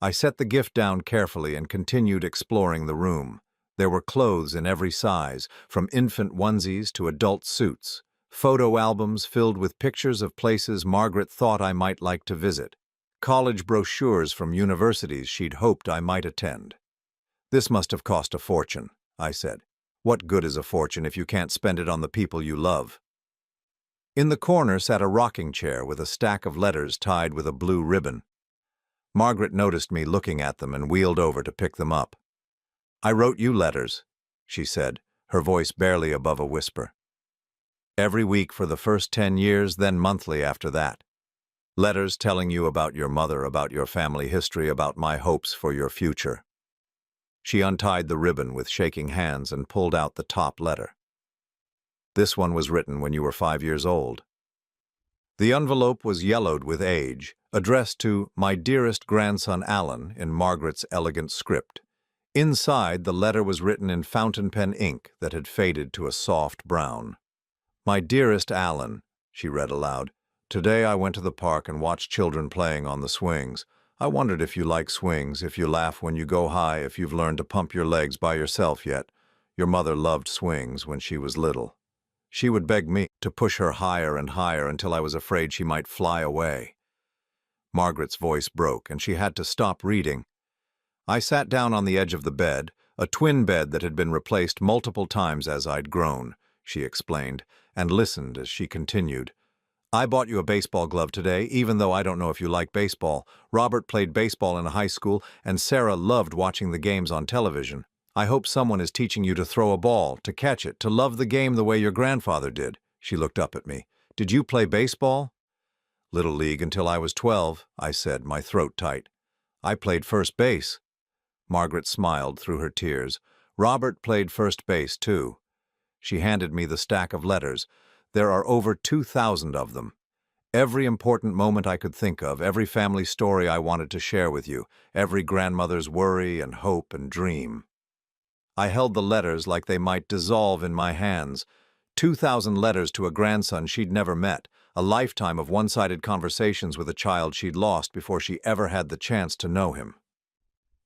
I set the gift down carefully and continued exploring the room. There were clothes in every size, from infant onesies to adult suits, photo albums filled with pictures of places Margaret thought I might like to visit, college brochures from universities she'd hoped I might attend. "This must have cost a fortune," I said. "What good is a fortune if you can't spend it on the people you love?" In the corner sat a rocking chair with a stack of letters tied with a blue ribbon. Margaret noticed me looking at them and wheeled over to pick them up. "I wrote you letters," she said, her voice barely above a whisper. "Every week for the first 10 years, then monthly after that. Letters telling you about your mother, about your family history, about my hopes for your future." She untied the ribbon with shaking hands and pulled out the top letter. "This one was written when you were 5 years old." The envelope was yellowed with age, addressed to "My dearest grandson Alan" in Margaret's elegant script. Inside, the letter was written in fountain pen ink that had faded to a soft brown. "My dearest Alan," she read aloud, "today I went to the park and watched children playing on the swings. I wondered if you like swings, if you laugh when you go high, if you've learned to pump your legs by yourself yet. Your mother loved swings when she was little. She would beg me to push her higher and higher until I was afraid she might fly away." Margaret's voice broke, and she had to stop reading. I sat down on the edge of the bed, a twin bed that had been replaced multiple times as I'd grown, she explained, and listened as she continued. "I bought you a baseball glove today, even though I don't know if you like baseball. Robert played baseball in high school, and Sarah loved watching the games on television. I hope someone is teaching you to throw a ball, to catch it, to love the game the way your grandfather did." She looked up at me. "Did you play baseball?" "Little league until I was 12, I said, my throat tight. "I played first base." Margaret smiled through her tears. "Robert played first base, too." She handed me the stack of letters. There are over 2,000 of them. Every important moment I could think of, every family story I wanted to share with you, every grandmother's worry and hope and dream. I held the letters like they might dissolve in my hands. 2,000 letters to a grandson she'd never met, a lifetime of one-sided conversations with a child she'd lost before she ever had the chance to know him.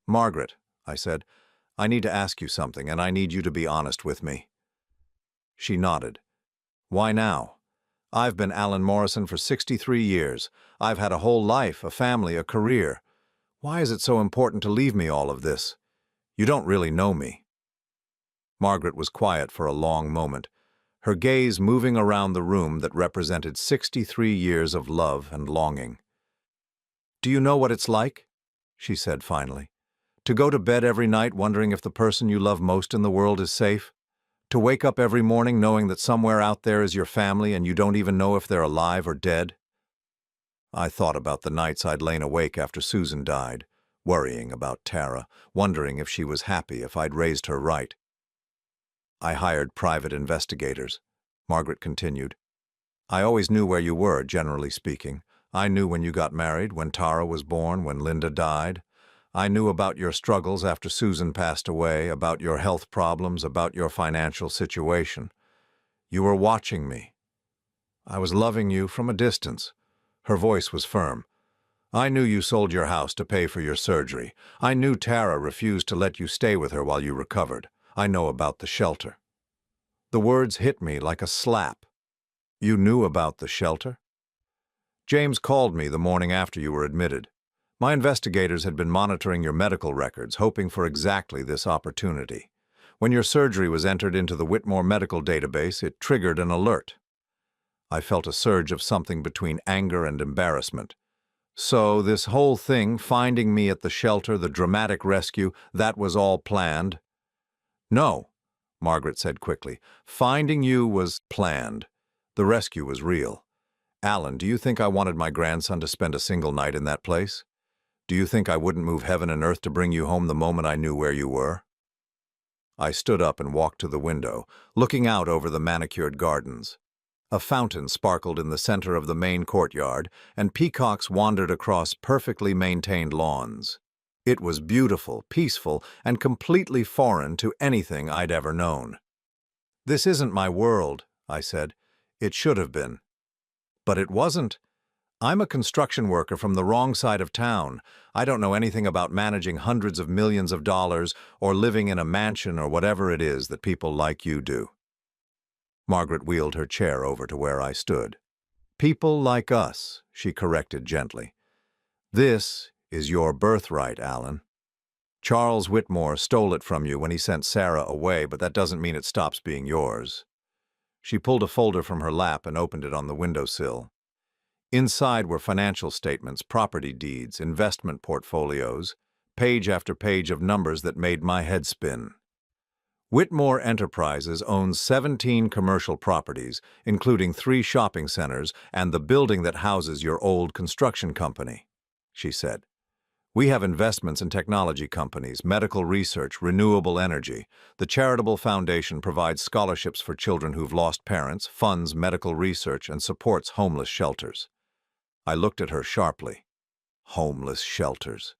"Margaret," I said, "I need to ask you something, and I need you to be honest with me." She nodded. "Why now? I've been Alan Morrison for 63 years. I've had a whole life, a family, a career. Why is it so important to leave me all of this? You don't really know me." Margaret was quiet for a long moment, her gaze moving around the room that represented 63 years of love and longing. "Do you know what it's like?" she said finally. "To go to bed every night wondering if the person you love most in the world is safe? To wake up every morning knowing that somewhere out there is your family and you don't even know if they're alive or dead?" I thought about the nights I'd lain awake after Susan died, worrying about Tara, wondering if she was happy, if I'd raised her right. "I hired private investigators," Margaret continued. "I always knew where you were, generally speaking. I knew when you got married, when Tara was born, when Linda died. I knew about your struggles after Susan passed away, about your health problems, about your financial situation. You were watching me. I was loving you from a distance." Her voice was firm. "I knew you sold your house to pay for your surgery. I knew Tara refused to let you stay with her while you recovered. I know about the shelter." The words hit me like a slap. "You knew about the shelter?" "James called me the morning after you were admitted. My investigators had been monitoring your medical records, hoping for exactly this opportunity. When your surgery was entered into the Whitmore medical database, it triggered an alert." I felt a surge of something between anger and embarrassment. "So this whole thing, finding me at the shelter, the dramatic rescue, that was all planned?" "No," Margaret said quickly. "Finding you was planned. The rescue was real. Alan, do you think I wanted my grandson to spend a single night in that place? Do you think I wouldn't move heaven and earth to bring you home the moment I knew where you were?" I stood up and walked to the window, looking out over the manicured gardens. A fountain sparkled in the center of the main courtyard, and peacocks wandered across perfectly maintained lawns. It was beautiful, peaceful, and completely foreign to anything I'd ever known. "This isn't my world," I said. "It should have been." "But it wasn't. I'm a construction worker from the wrong side of town. I don't know anything about managing hundreds of millions of dollars or living in a mansion or whatever it is that people like you do." Margaret wheeled her chair over to where I stood. "People like us," she corrected gently. "This is your birthright, Alan. Charles Whitmore stole it from you when he sent Sarah away, but that doesn't mean it stops being yours." She pulled a folder from her lap and opened it on the windowsill. Inside were financial statements, property deeds, investment portfolios, page after page of numbers that made my head spin. "Whitmore Enterprises owns 17 commercial properties, including 3 shopping centers and the building that houses your old construction company," she said. "We have investments in technology companies, medical research, renewable energy. The charitable foundation provides scholarships for children who've lost parents, funds medical research, and supports homeless shelters." I looked at her sharply. Homeless shelters.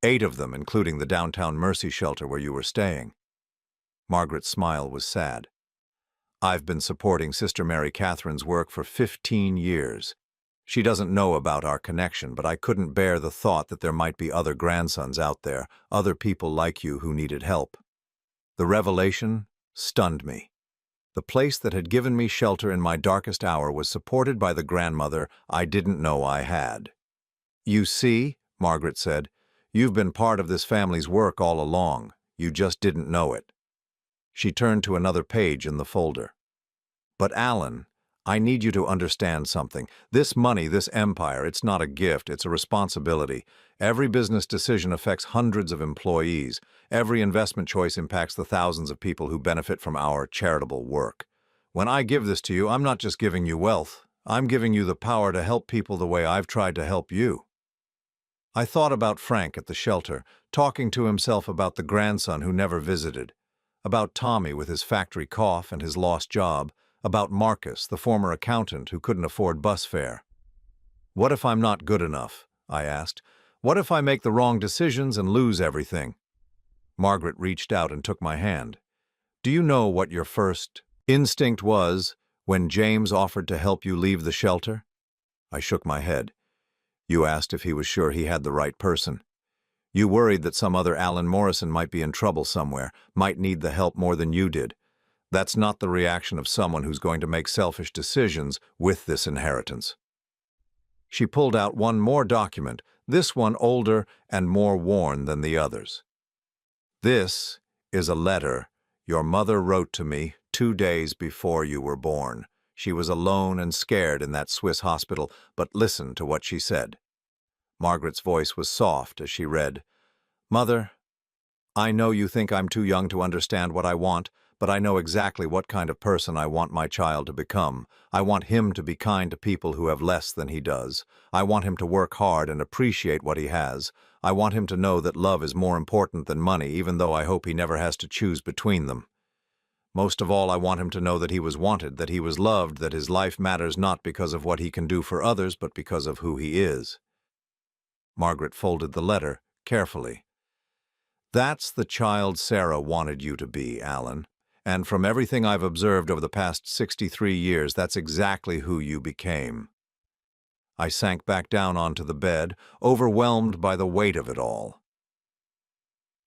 8 of them, including the downtown Mercy shelter where you were staying. Margaret's smile was sad. "I've been supporting Sister Mary Catherine's work for 15 years. She doesn't know about our connection, but I couldn't bear the thought that there might be other grandsons out there, other people like you who needed help." The revelation stunned me. The place that had given me shelter in my darkest hour was supported by the grandmother I didn't know I had. "You see," Margaret said, "you've been part of this family's work all along. You just didn't know it." She turned to another page in the folder. "But Alan, I need you to understand something. This money, this empire, it's not a gift, it's a responsibility. Every business decision affects hundreds of employees. Every investment choice impacts the thousands of people who benefit from our charitable work. When I give this to you, I'm not just giving you wealth. I'm giving you the power to help people the way I've tried to help you." I thought about Frank at the shelter, talking to himself about the grandson who never visited, about Tommy with his factory cough and his lost job, about Marcus, the former accountant who couldn't afford bus fare. "What if I'm not good enough?" I asked. "What if I make the wrong decisions and lose everything?" Margaret reached out and took my hand. "Do you know what your first instinct was when James offered to help you leave the shelter?" I shook my head. "You asked if he was sure he had the right person. You worried that some other Alan Morrison might be in trouble somewhere, might need the help more than you did. That's not the reaction of someone who's going to make selfish decisions with this inheritance." She pulled out one more document, this one older and more worn than the others. "This is a letter Your mother wrote to me 2 days before you were born. She was alone and scared in that Swiss hospital, but listen to what she said. Margaret's voice was soft as she read, "Mother, I know you think I'm too young to understand what I want, but I know exactly what kind of person I want my child to become. I want him to be kind to people who have less than he does. I want him to work hard and appreciate what he has. I want him to know that love is more important than money, even though I hope he never has to choose between them. Most of all, I want him to know that he was wanted, that he was loved, that his life matters not because of what he can do for others, but because of who he is." Margaret folded the letter carefully. "That's the child Sarah wanted you to be, Alan. And from everything I've observed over the past 63 years, that's exactly who you became." I sank back down onto the bed, overwhelmed by the weight of it all.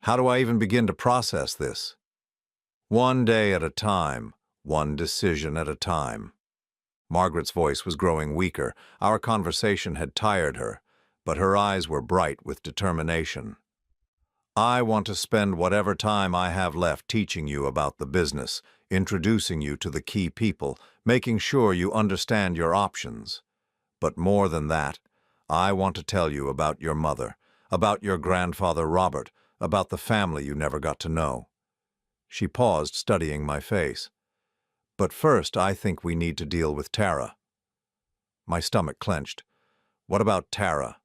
How do I even begin to process this? One day at a time, one decision at a time. Margaret's voice was growing weaker. Our conversation had tired her, but her eyes were bright with determination. "I want to spend whatever time I have left teaching you about the business, introducing you to the key people, making sure you understand your options. But more than that, I want to tell you about your mother, about your grandfather Robert, about the family you never got to know." She paused, studying my face. "But first, I think we need to deal with Tara." My stomach clenched. "What about Tara?"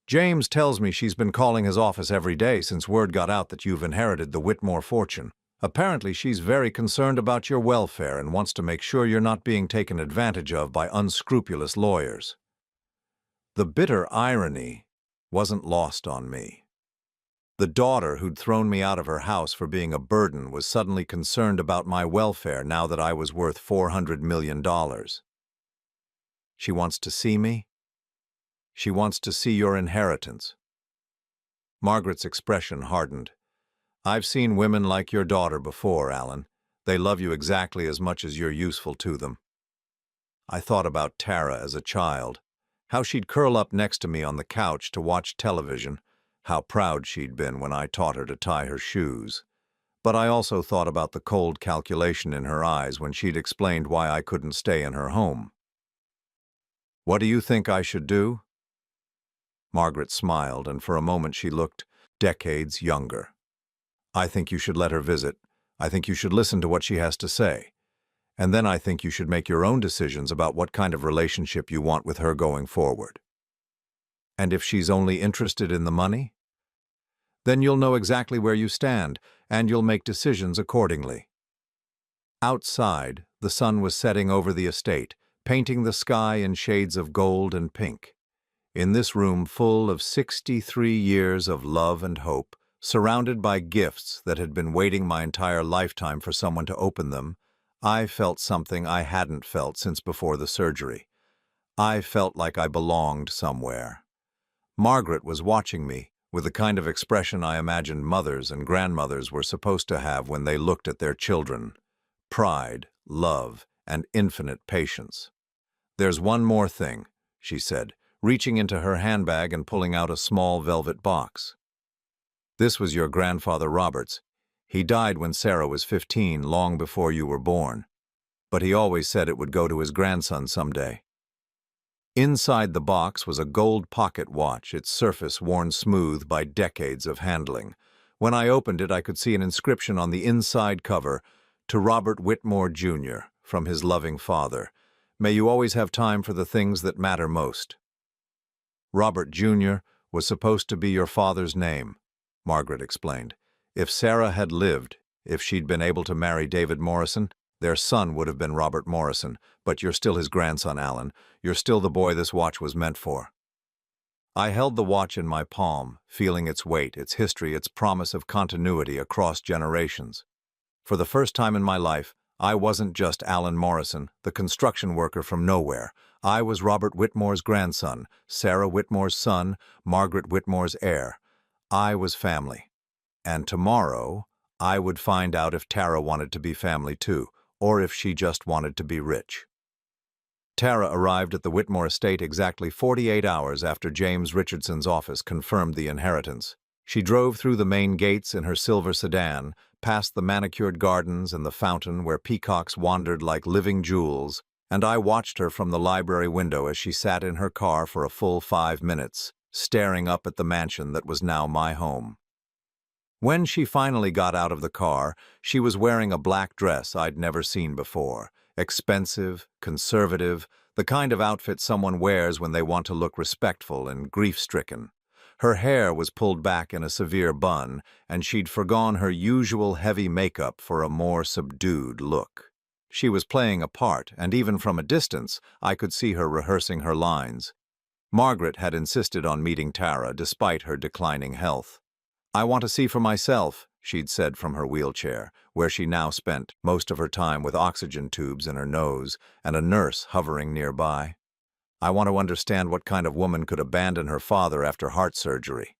"James tells me she's been calling his office every day since word got out that you've inherited the Whitmore fortune. Apparently, she's very concerned about your welfare and wants to make sure you're not being taken advantage of by unscrupulous lawyers." The bitter irony wasn't lost on me. The daughter who'd thrown me out of her house for being a burden was suddenly concerned about my welfare now that I was worth $400 million. She wants to see me? She wants to see your inheritance. Margaret's expression hardened. "I've seen women like your daughter before, Alan. They love you exactly as much as you're useful to them." I thought about Tara as a child, how she'd curl up next to me on the couch to watch television, how proud she'd been when I taught her to tie her shoes. But I also thought about the cold calculation in her eyes when she'd explained why I couldn't stay in her home. "What do you think I should do?" Margaret smiled, and for a moment she looked decades younger. "I think you should let her visit. I think you should listen to what she has to say. And then I think you should make your own decisions about what kind of relationship you want with her going forward. And if she's only interested in the money? Then you'll know exactly where you stand, and you'll make decisions accordingly." Outside, the sun was setting over the estate, painting the sky in shades of gold and pink. In this room full of 63 years of love and hope, surrounded by gifts that had been waiting my entire lifetime for someone to open them, I felt something I hadn't felt since before the surgery. I felt like I belonged somewhere. Margaret was watching me, with the kind of expression I imagined mothers and grandmothers were supposed to have when they looked at their children. Pride, love, and infinite patience. "There's one more thing," she said, reaching into her handbag and pulling out a small velvet box. "This was your grandfather Robert's. He died when Sarah was 15, long before you were born. But he always said it would go to his grandson someday." Inside the box was a gold pocket watch, its surface worn smooth by decades of handling. When I opened it, I could see an inscription on the inside cover, "To Robert Whitmore, Jr., from his loving father. May you always have time for the things that matter most." "Robert Jr. was supposed to be your father's name," Margaret explained. "If Sarah had lived, if she'd been able to marry David Morrison, their son would have been Robert Morrison, but you're still his grandson, Alan. You're still the boy this watch was meant for." I held the watch in my palm, feeling its weight, its history, its promise of continuity across generations. For the first time in my life, I wasn't just Alan Morrison, the construction worker from nowhere. I was Robert Whitmore's grandson, Sarah Whitmore's son, Margaret Whitmore's heir. I was family. And tomorrow, I would find out if Tara wanted to be family too, or if she just wanted to be rich. Tara arrived at the Whitmore estate exactly 48 hours after James Richardson's office confirmed the inheritance. She drove through the main gates in her silver sedan, past the manicured gardens and the fountain where peacocks wandered like living jewels, and I watched her from the library window as she sat in her car for a full 5 minutes, staring up at the mansion that was now my home. When she finally got out of the car, she was wearing a black dress I'd never seen before. Expensive, conservative, the kind of outfit someone wears when they want to look respectful and grief-stricken. Her hair was pulled back in a severe bun, and she'd forgone her usual heavy makeup for a more subdued look. She was playing a part, and even from a distance, I could see her rehearsing her lines. Margaret had insisted on meeting Tara despite her declining health. "I want to see for myself," she'd said from her wheelchair, where she now spent most of her time with oxygen tubes in her nose and a nurse hovering nearby. "I want to understand what kind of woman could abandon her father after heart surgery."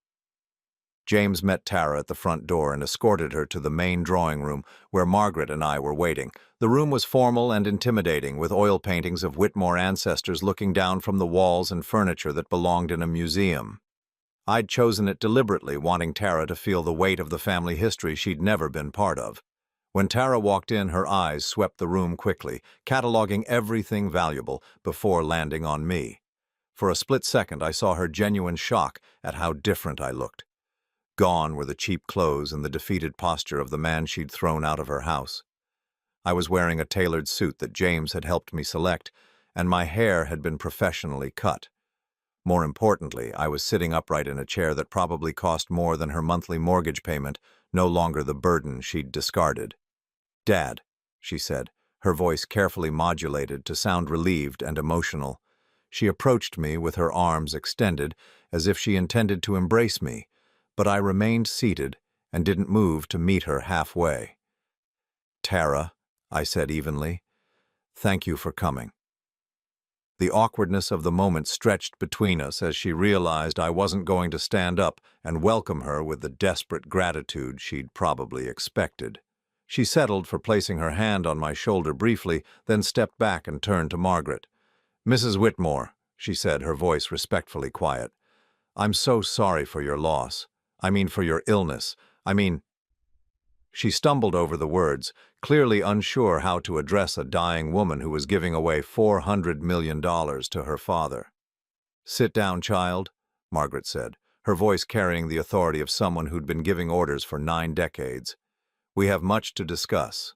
James met Tara at the front door and escorted her to the main drawing room where Margaret and I were waiting. The room was formal and intimidating, with oil paintings of Whitmore ancestors looking down from the walls and furniture that belonged in a museum. I'd chosen it deliberately, wanting Tara to feel the weight of the family history she'd never been part of. When Tara walked in, her eyes swept the room quickly, cataloging everything valuable before landing on me. For a split second, I saw her genuine shock at how different I looked. Gone were the cheap clothes and the defeated posture of the man she'd thrown out of her house. I was wearing a tailored suit that James had helped me select, and my hair had been professionally cut. More importantly, I was sitting upright in a chair that probably cost more than her monthly mortgage payment, no longer the burden she'd discarded. "Dad," she said, her voice carefully modulated to sound relieved and emotional. She approached me with her arms extended, as if she intended to embrace me, but I remained seated and didn't move to meet her halfway. "Tara," I said evenly, "thank you for coming." The awkwardness of the moment stretched between us as she realized I wasn't going to stand up and welcome her with the desperate gratitude she'd probably expected. She settled for placing her hand on my shoulder briefly, then stepped back and turned to Margaret. "Mrs. Whitmore," she said, her voice respectfully quiet, "I'm so sorry for your loss. For your illness. She stumbled over the words, clearly unsure how to address a dying woman who was giving away $400 million to her father. "Sit down, child," Margaret said, her voice carrying the authority of someone who'd been giving orders for 9 decades. "We have much to discuss."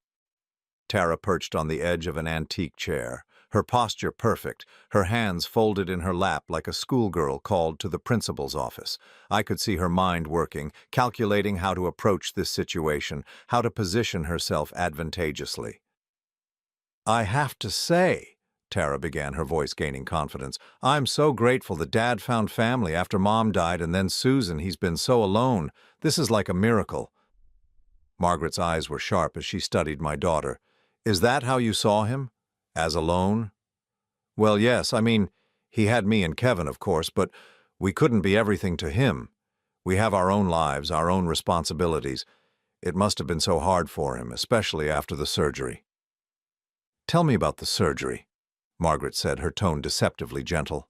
Tara perched on the edge of an antique chair, her posture perfect, her hands folded in her lap like a schoolgirl called to the principal's office. I could see her mind working, calculating how to approach this situation, how to position herself advantageously. "I have to say," Tara began, her voice gaining confidence, "I'm so grateful that Dad found family after Mom died, and then Susan, he's been so alone. This is like a miracle." Margaret's eyes were sharp as she studied my daughter. "Is that how you saw him? As alone?" "Well, yes, he had me and Kevin, of course, but we couldn't be everything to him. We have our own lives, our own responsibilities. It must have been so hard for him, especially after the surgery." "Tell me about the surgery," Margaret said, her tone deceptively gentle.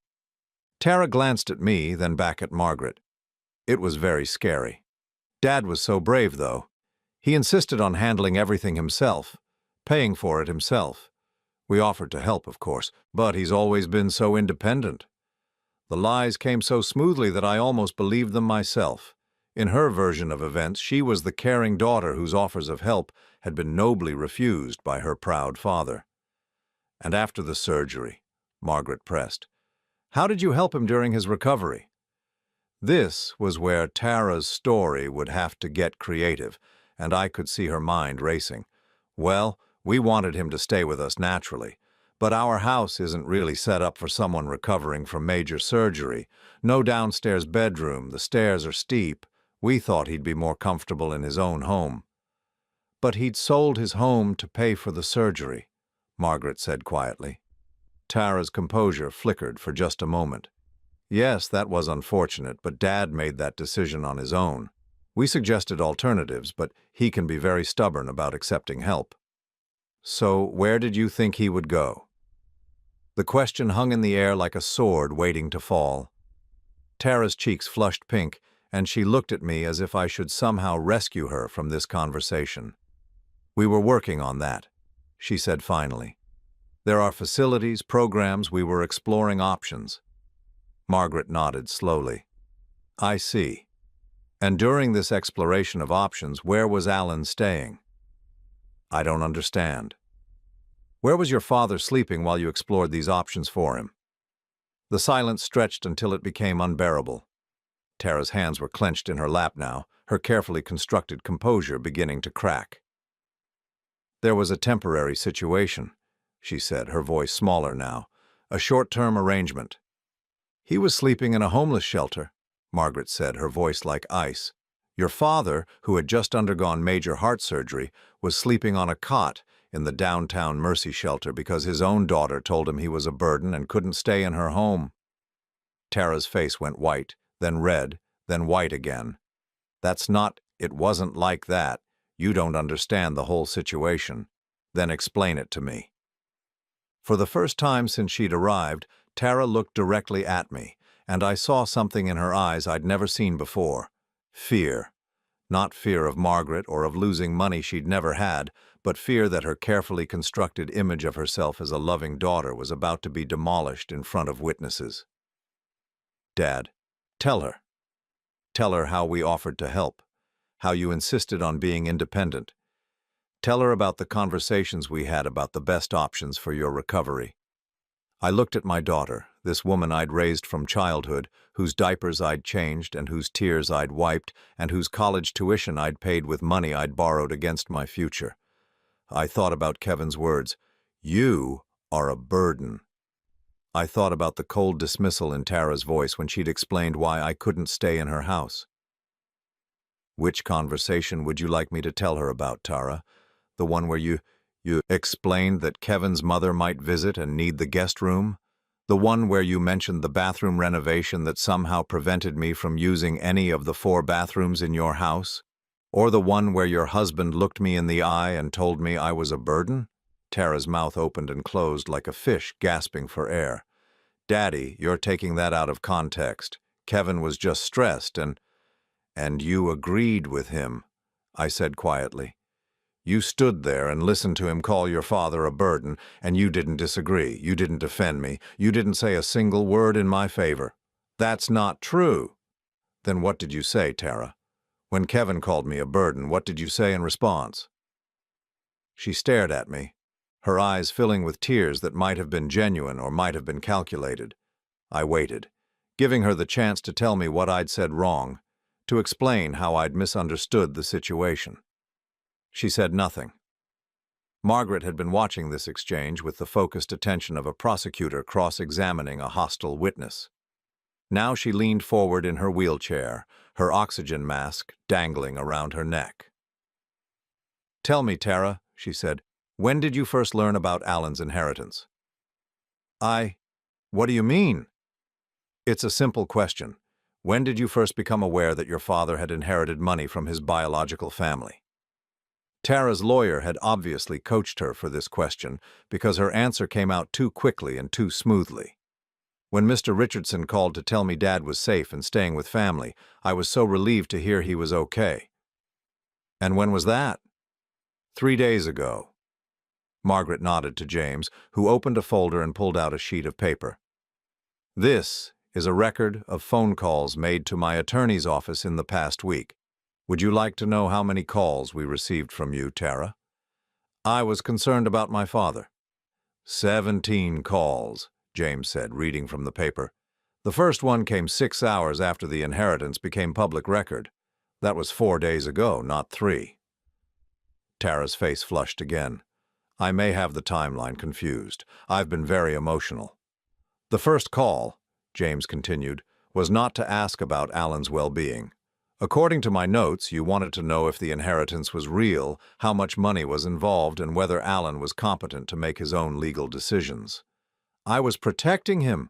Tara glanced at me, then back at Margaret. "It was very scary. Dad was so brave, though. He insisted on handling everything himself, paying for it himself. We offered to help, of course, but he's always been so independent. The lies came so smoothly that I almost believed them myself. In her version of events, she was the caring daughter whose offers of help had been nobly refused by her proud father." "And after the surgery," Margaret pressed, "how did you help him during his recovery?" This was where Tara's story would have to get creative, and I could see her mind racing. "Well, we wanted him to stay with us naturally, but our house isn't really set up for someone recovering from major surgery. No downstairs bedroom, the stairs are steep. We thought he'd be more comfortable in his own home." "But he'd sold his home to pay for the surgery," Margaret said quietly. Tara's composure flickered for just a moment. "Yes, that was unfortunate, but Dad made that decision on his own. We suggested alternatives, but he can be very stubborn about accepting help." "So where did you think he would go?" The question hung in the air like a sword waiting to fall. Tara's cheeks flushed pink, and she looked at me as if I should somehow rescue her from this conversation. "We were working on that," she said finally. "There are facilities, programs, we were exploring options." Margaret nodded slowly. "I see. And during this exploration of options, where was Alan staying?" "I don't understand." "Where was your father sleeping while you explored these options for him?" The silence stretched until it became unbearable. Tara's hands were clenched in her lap now, her carefully constructed composure beginning to crack. "There was a temporary situation," she said, her voice smaller now. "A short-term arrangement." "He was sleeping in a homeless shelter," Margaret said, her voice like ice. "Your father, who had just undergone major heart surgery, was sleeping on a cot in the downtown Mercy shelter because his own daughter told him he was a burden and couldn't stay in her home." Tara's face went white, then red, then white again. It wasn't like that. You don't understand the whole situation. Then explain it to me." For the first time since she'd arrived, Tara looked directly at me, and I saw something in her eyes I'd never seen before. Fear. Not fear of Margaret or of losing money she'd never had, but fear that her carefully constructed image of herself as a loving daughter was about to be demolished in front of witnesses. "Dad, tell her. Tell her how we offered to help, how you insisted on being independent. Tell her about the conversations we had about the best options for your recovery." I looked at my daughter, this woman I'd raised from childhood, whose diapers I'd changed and whose tears I'd wiped and whose college tuition I'd paid with money I'd borrowed against my future. I thought about Kevin's words, "You are a burden." I thought about the cold dismissal in Tara's voice when she'd explained why I couldn't stay in her house. "Which conversation would you like me to tell her about, Tara? The one where you explained that Kevin's mother might visit and need the guest room? The one where you mentioned the bathroom renovation that somehow prevented me from using any of the 4 bathrooms in your house? Or the one where your husband looked me in the eye and told me I was a burden?" Tara's mouth opened and closed like a fish gasping for air. "Daddy, you're taking that out of context. Kevin was just stressed and you agreed with him," I said quietly. "You stood there and listened to him call your father a burden, and you didn't disagree. You didn't defend me. You didn't say a single word in my favor." "That's not true." "Then what did you say, Tara? When Kevin called me a burden, what did you say in response?" She stared at me, her eyes filling with tears that might have been genuine or might have been calculated. I waited, giving her the chance to tell me what I'd said wrong, to explain how I'd misunderstood the situation. She said nothing. Margaret had been watching this exchange with the focused attention of a prosecutor cross-examining a hostile witness. Now she leaned forward in her wheelchair, her oxygen mask dangling around her neck. "Tell me, Tara," she said, "when did you first learn about Alan's inheritance?" What do you mean?" "It's a simple question. When did you first become aware that your father had inherited money from his biological family?" Tara's lawyer had obviously coached her for this question because her answer came out too quickly and too smoothly. "When Mr. Richardson called to tell me Dad was safe and staying with family, I was so relieved to hear he was okay." "And when was that?" "3 days ago." Margaret nodded to James, who opened a folder and pulled out a sheet of paper. "This is a record of phone calls made to my attorney's office in the past week. Would you like to know how many calls we received from you, Tara?" I was concerned about my father. 17 calls, James said, reading from the paper. The first one came 6 hours after the inheritance became public record. That was 4 days ago, not 3. Tara's face flushed again. I may have the timeline confused. I've been very emotional. "The first call," James continued, "was not to ask about Alan's well-being. According to my notes, you wanted to know if the inheritance was real, how much money was involved, and whether Alan was competent to make his own legal decisions. I was protecting him."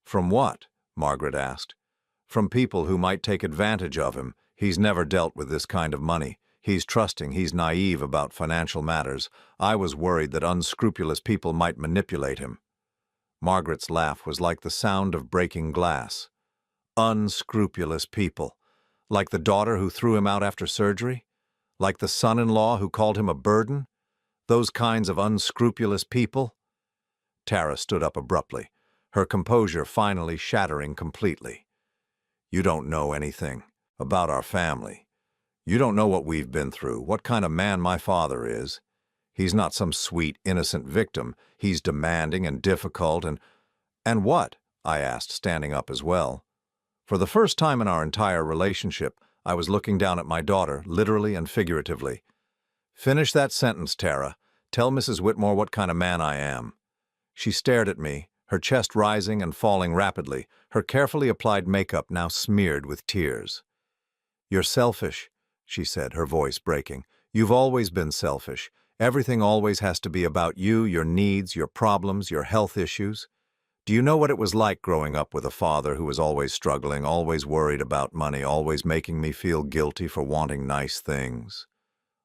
"From what?" Margaret asked. "From people who might take advantage of him. He's never dealt with this kind of money. He's trusting, he's naive about financial matters. I was worried that unscrupulous people might manipulate him." Margaret's laugh was like the sound of breaking glass. "Unscrupulous people. Like the daughter who threw him out after surgery? Like the son-in-law who called him a burden? Those kinds of unscrupulous people? Tara stood up abruptly, her composure finally shattering completely. You don't know anything about our family. You don't know what we've been through, what kind of man my father is. He's not some sweet, innocent victim. He's demanding and difficult And what? I asked, standing up as well. For the first time in our entire relationship, I was looking down at my daughter, literally and figuratively. Finish that sentence, Tara. Tell Mrs. Whitmore what kind of man I am. She stared at me, her chest rising and falling rapidly, her carefully applied makeup now smeared with tears. You're selfish, she said, her voice breaking. You've always been selfish. Everything always has to be about you, your needs, your problems, your health issues. Do you know what it was like growing up with a father who was always struggling, always worried about money, always making me feel guilty for wanting nice things?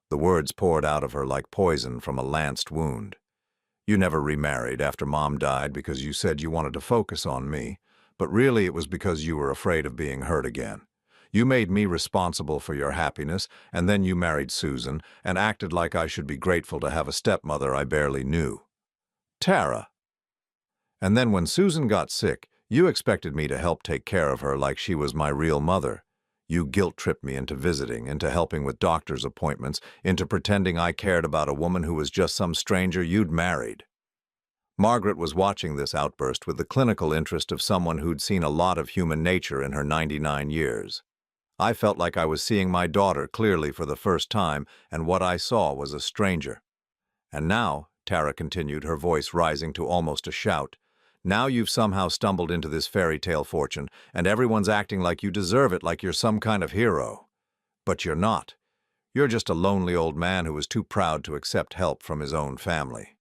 The words poured out of her like poison from a lanced wound. You never remarried after Mom died because you said you wanted to focus on me, but really it was because you were afraid of being hurt again. You made me responsible for your happiness, and then you married Susan and acted like I should be grateful to have a stepmother I barely knew. Tara. And then when Susan got sick, you expected me to help take care of her like she was my real mother. You guilt-tripped me into visiting, into helping with doctor's appointments, into pretending I cared about a woman who was just some stranger you'd married. Margaret was watching this outburst with the clinical interest of someone who'd seen a lot of human nature in her 99 years. I felt like I was seeing my daughter clearly for the first time, and what I saw was a stranger. And now, Tara continued, her voice rising to almost a shout, now you've somehow stumbled into this fairy tale fortune, and everyone's acting like you deserve it, like you're some kind of hero. But you're not. You're just a lonely old man who was too proud to accept help from his own family.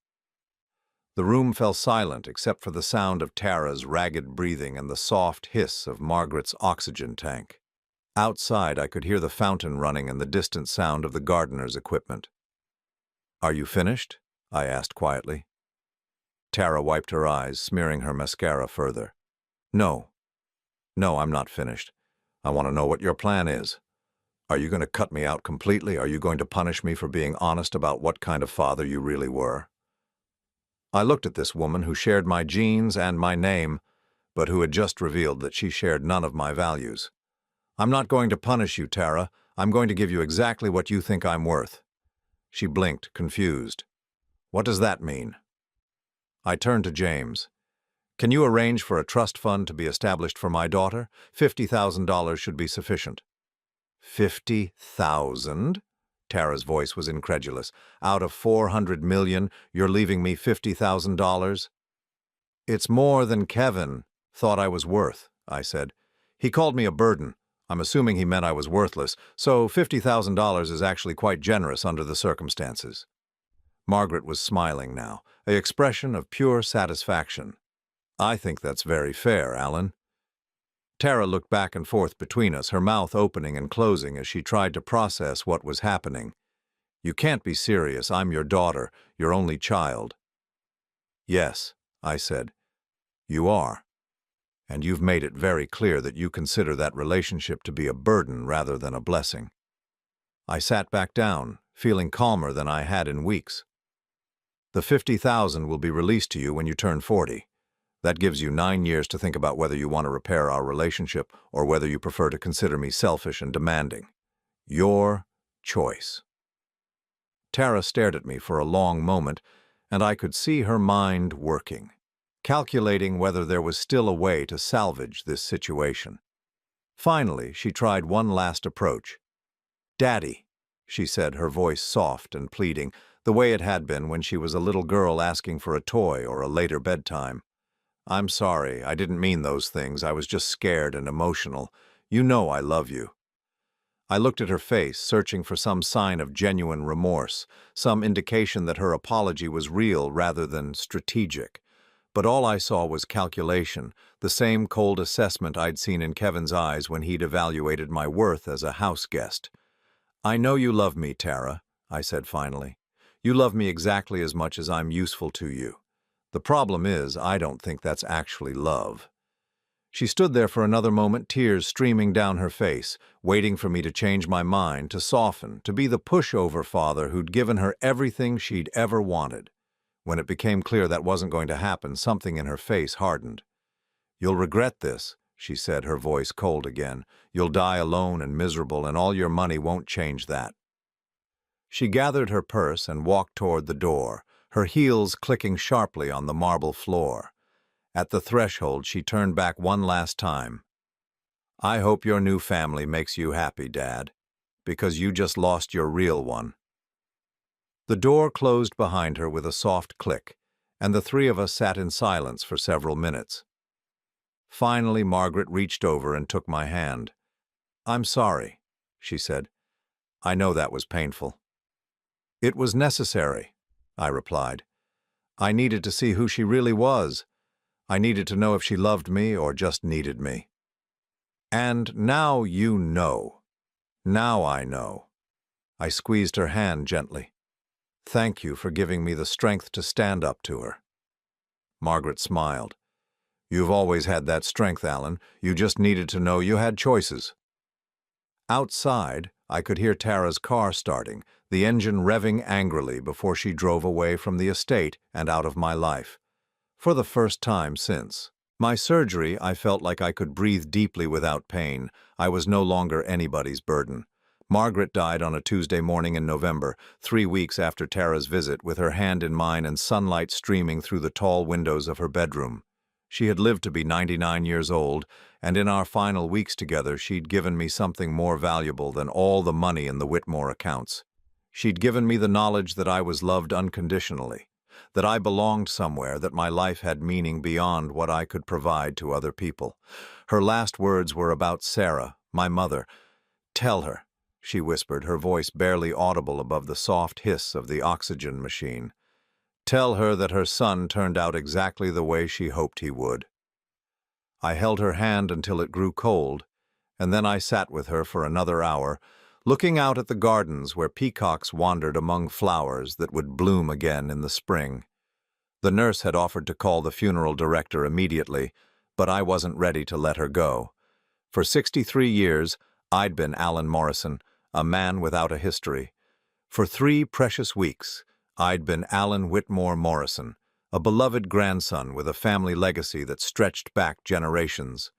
The room fell silent except for the sound of Tara's ragged breathing and the soft hiss of Margaret's oxygen tank. Outside, I could hear the fountain running and the distant sound of the gardener's equipment. Are you finished? I asked quietly. Tara wiped her eyes, smearing her mascara further. No, I'm not finished. I want to know what your plan is. Are you going to cut me out completely? Are you going to punish me for being honest about what kind of father you really were? I looked at this woman who shared my genes and my name, but who had just revealed that she shared none of my values. I'm not going to punish you, Tara. I'm going to give you exactly what you think I'm worth. She blinked, confused. What does that mean? I turned to James. Can you arrange for a trust fund to be established for my daughter? $50,000 should be sufficient. 50,000? Tara's voice was incredulous. Out of 400 million, you're leaving me $50,000? It's more than Kevin thought I was worth, I said. He called me a burden. I'm assuming he meant I was worthless, so $50,000 is actually quite generous under the circumstances. Margaret was smiling now, an expression of pure satisfaction. I think that's very fair, Alan. Tara looked back and forth between us, her mouth opening and closing as she tried to process what was happening. You can't be serious. I'm your daughter, your only child. Yes, I said. You are. And you've made it very clear that you consider that relationship to be a burden rather than a blessing. I sat back down, feeling calmer than I had in weeks. The $50,000 will be released to you when you turn 40. That gives you 9 years to think about whether you want to repair our relationship or whether you prefer to consider me selfish and demanding. Your choice. Tara stared at me for a long moment, and I could see her mind working, calculating whether there was still a way to salvage this situation. Finally, she tried one last approach. Daddy, she said, her voice soft and pleading, the way it had been when she was a little girl asking for a toy or a later bedtime. I'm sorry, I didn't mean those things. I was just scared and emotional. You know I love you. I looked at her face, searching for some sign of genuine remorse, some indication that her apology was real rather than strategic. But all I saw was calculation, the same cold assessment I'd seen in Kevin's eyes when he'd evaluated my worth as a house guest. I know you love me, Tara, I said finally. You love me exactly as much as I'm useful to you. The problem is, I don't think that's actually love. She stood there for another moment, tears streaming down her face, waiting for me to change my mind, to soften, to be the pushover father who'd given her everything she'd ever wanted. When it became clear that wasn't going to happen, something in her face hardened. "You'll regret this," she said, her voice cold again. "You'll die alone and miserable, and all your money won't change that." She gathered her purse and walked toward the door, her heels clicking sharply on the marble floor. At the threshold, she turned back one last time. "I hope your new family makes you happy, Dad, because you just lost your real one." The door closed behind her with a soft click, and the three of us sat in silence for several minutes. Finally, Margaret reached over and took my hand. "I'm sorry," she said. "I know that was painful." "It was necessary," I replied. "I needed to see who she really was. I needed to know if she loved me or just needed me. And now you know. Now I know." I squeezed her hand gently. "Thank you for giving me the strength to stand up to her." Margaret smiled. "You've always had that strength, Alan. You just needed to know you had choices." Outside, I could hear Tara's car starting, the engine revving angrily before she drove away from the estate and out of my life. For the first time since my surgery, I felt like I could breathe deeply without pain. I was no longer anybody's burden. Margaret died on a Tuesday morning in November, 3 weeks after Tara's visit, with her hand in mine and sunlight streaming through the tall windows of her bedroom. She had lived to be 99 years old, and in our final weeks together, she'd given me something more valuable than all the money in the Whitmore accounts. She'd given me the knowledge that I was loved unconditionally, that I belonged somewhere, that my life had meaning beyond what I could provide to other people. Her last words were about Sarah, my mother. "Tell her," she whispered, her voice barely audible above the soft hiss of the oxygen machine. "Tell her that her son turned out exactly the way she hoped he would." I held her hand until it grew cold, and then I sat with her for another hour, looking out at the gardens where peacocks wandered among flowers that would bloom again in the spring. The nurse had offered to call the funeral director immediately, but I wasn't ready to let her go. For 63 years, I'd been Alan Morrison, a man without a history. For 3 precious weeks, I'd been Alan Whitmore Morrison, a beloved grandson with a family legacy that stretched back generations.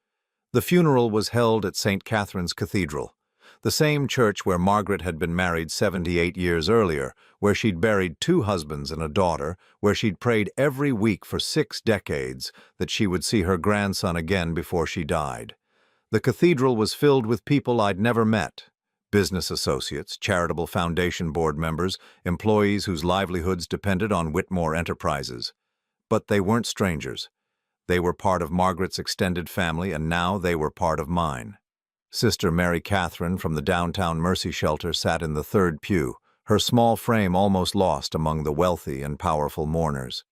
The funeral was held at St. Catherine's Cathedral, the same church where Margaret had been married 78 years earlier, where she'd buried 2 husbands and a daughter, where she'd prayed every week for 6 decades that she would see her grandson again before she died. The cathedral was filled with people I'd never met. Business associates, charitable foundation board members, employees whose livelihoods depended on Whitmore Enterprises. But they weren't strangers. They were part of Margaret's extended family, and now they were part of mine. Sister Mary Catherine from the downtown Mercy Shelter sat in the 3rd pew, her small frame almost lost among the wealthy and powerful mourners.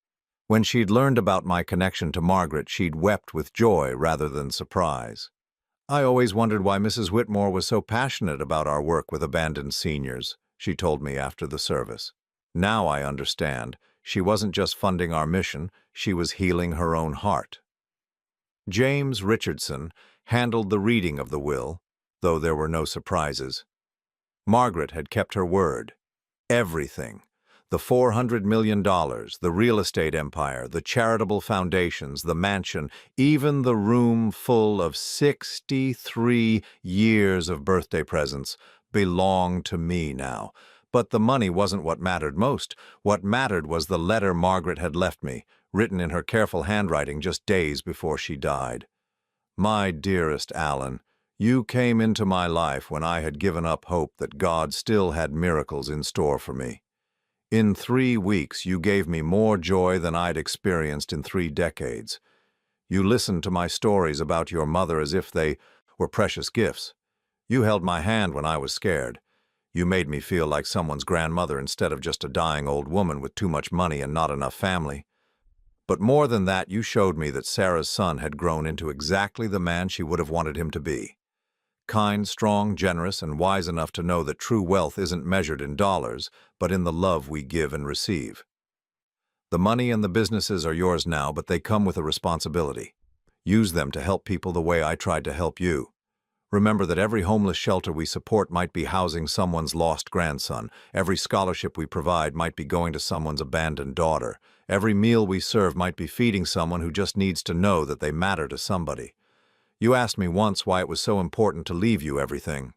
When she'd learned about my connection to Margaret, she'd wept with joy rather than surprise. "I always wondered why Mrs. Whitmore was so passionate about our work with abandoned seniors," she told me after the service. "Now I understand. She wasn't just funding our mission, she was healing her own heart." James Richardson handled the reading of the will, though there were no surprises. Margaret had kept her word. Everything. The $400 million, the real estate empire, the charitable foundations, the mansion, even the room full of 63 years of birthday presents belonged to me now. But the money wasn't what mattered most. What mattered was the letter Margaret had left me, written in her careful handwriting just days before she died. "My dearest Alan, you came into my life when I had given up hope that God still had miracles in store for me. In 3 weeks, you gave me more joy than I'd experienced in 3 decades. You listened to my stories about your mother as if they were precious gifts. You held my hand when I was scared. You made me feel like someone's grandmother instead of just a dying old woman with too much money and not enough family. But more than that, you showed me that Sarah's son had grown into exactly the man she would have wanted him to be. Kind, strong, generous, and wise enough to know that true wealth isn't measured in dollars, but in the love we give and receive. The money and the businesses are yours now, but they come with a responsibility. Use them to help people the way I tried to help you. Remember that every homeless shelter we support might be housing someone's lost grandson. Every scholarship we provide might be going to someone's abandoned daughter. Every meal we serve might be feeding someone who just needs to know that they matter to somebody. You asked me once why it was so important to leave you everything.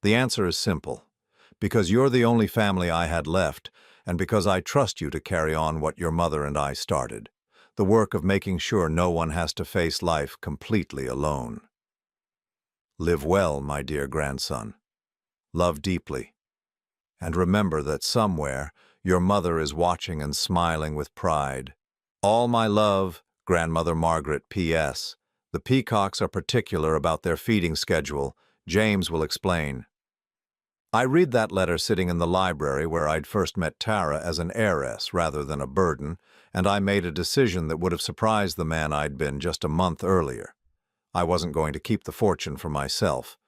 The answer is simple. Because you're the only family I had left, and because I trust you to carry on what your mother and I started. The work of making sure no one has to face life completely alone. Live well, my dear grandson. Love deeply. And remember that somewhere, your mother is watching and smiling with pride. All my love, Grandmother Margaret, P.S. The peacocks are particular about their feeding schedule. James will explain. I read that letter sitting in the library where I'd first met Tara as an heiress rather than a burden, and I made a decision that would have surprised the man I'd been just a month earlier. I wasn't going to keep the fortune for myself.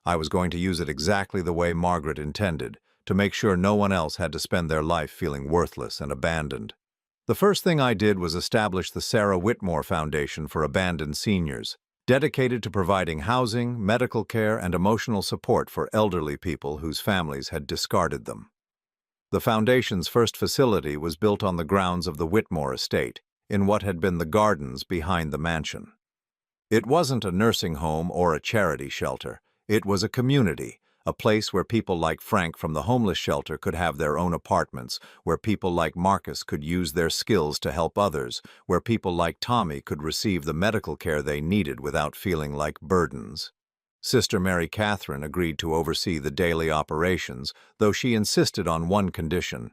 I was going to use it exactly the way Margaret intended, to make sure no one else had to spend their life feeling worthless and abandoned. The first thing I did was establish the Sarah Whitmore Foundation for Abandoned Seniors, dedicated to providing housing, medical care, and emotional support for elderly people whose families had discarded them. The foundation's first facility was built on the grounds of the Whitmore estate, in what had been the gardens behind the mansion. It wasn't a nursing home or a charity shelter. It was a community, a place where people like Frank from the homeless shelter could have their own apartments, where people like Marcus could use their skills to help others, where people like Tommy could receive the medical care they needed without feeling like burdens. Sister Mary Catherine agreed to oversee the daily operations, though she insisted on one condition.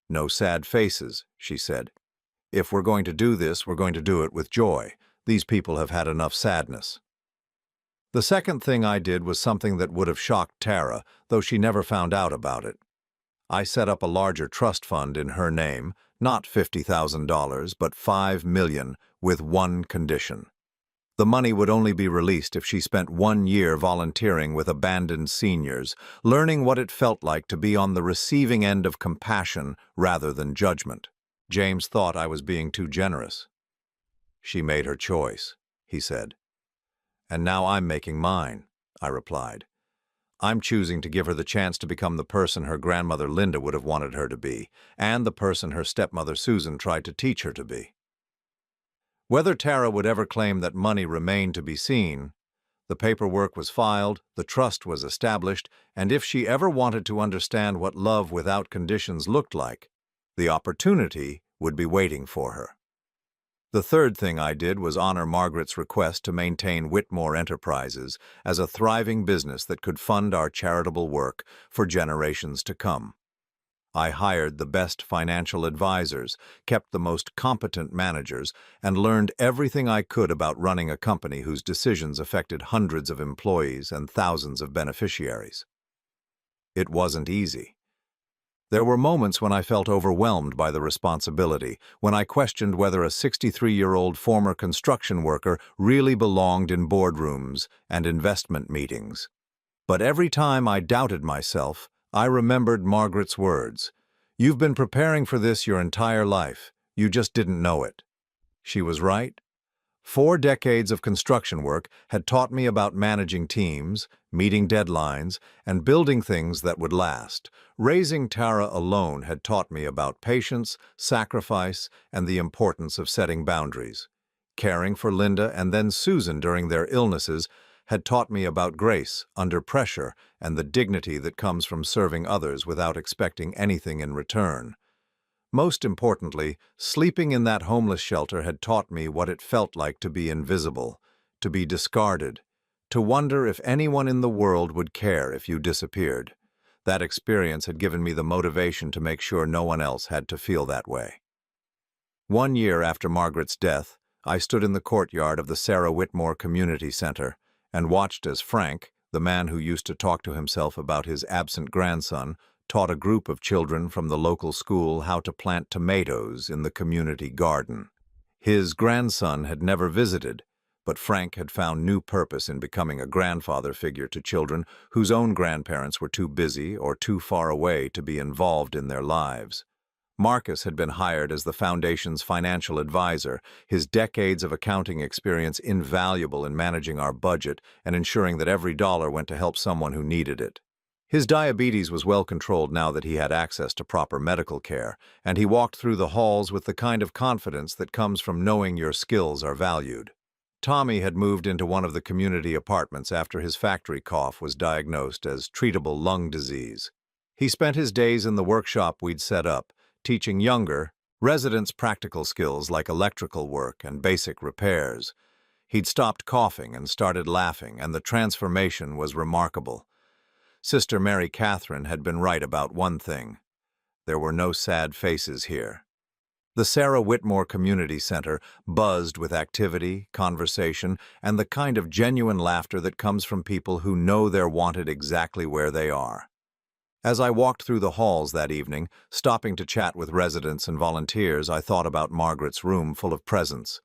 No sad faces, she said. If we're going to do this, we're going to do it with joy. These people have had enough sadness. The second thing I did was something that would have shocked Tara, though she never found out about it. I set up a larger trust fund in her name, not $50,000, but $5 million, with one condition. The money would only be released if she spent 1 year volunteering with abandoned seniors, learning what it felt like to be on the receiving end of compassion rather than judgment. James thought I was being too generous. She made her choice, he said. And now I'm making mine, I replied. I'm choosing to give her the chance to become the person her grandmother Linda would have wanted her to be, and the person her stepmother Susan tried to teach her to be. Whether Tara would ever claim that money remained to be seen, the paperwork was filed, the trust was established, and if she ever wanted to understand what love without conditions looked like, the opportunity would be waiting for her. The third thing I did was honor Margaret's request to maintain Whitmore Enterprises as a thriving business that could fund our charitable work for generations to come. I hired the best financial advisors, kept the most competent managers, and learned everything I could about running a company whose decisions affected hundreds of employees and thousands of beneficiaries. It wasn't easy. There were moments when I felt overwhelmed by the responsibility, when I questioned whether a 63-year-old former construction worker really belonged in boardrooms and investment meetings. But every time I doubted myself, I remembered Margaret's words. "You've been preparing for this your entire life. You just didn't know it." She was right. 4 decades of construction work had taught me about managing teams, meeting deadlines, and building things that would last. Raising Tara alone had taught me about patience, sacrifice, and the importance of setting boundaries. Caring for Linda and then Susan during their illnesses had taught me about grace under pressure and the dignity that comes from serving others without expecting anything in return. Most importantly, sleeping in that homeless shelter had taught me what it felt like to be invisible, to be discarded, to wonder if anyone in the world would care if you disappeared. That experience had given me the motivation to make sure no one else had to feel that way. 1 year after Margaret's death, I stood in the courtyard of the Sarah Whitmore Community Center and watched as Frank, the man who used to talk to himself about his absent grandson, taught a group of children from the local school how to plant tomatoes in the community garden. His grandson had never visited, but Frank had found new purpose in becoming a grandfather figure to children whose own grandparents were too busy or too far away to be involved in their lives. Marcus had been hired as the foundation's financial advisor, his decades of accounting experience invaluable in managing our budget and ensuring that every dollar went to help someone who needed it. His diabetes was well controlled now that he had access to proper medical care, and he walked through the halls with the kind of confidence that comes from knowing your skills are valued. Tommy had moved into one of the community apartments after his factory cough was diagnosed as treatable lung disease. He spent his days in the workshop we'd set up, teaching younger residents practical skills like electrical work and basic repairs. He'd stopped coughing and started laughing, and the transformation was remarkable. Sister Mary Catherine had been right about one thing. There were no sad faces here. The Sarah Whitmore Community Center buzzed with activity, conversation, and the kind of genuine laughter that comes from people who know they're wanted exactly where they are. As I walked through the halls that evening, stopping to chat with residents and volunteers, I thought about Margaret's room full of presents.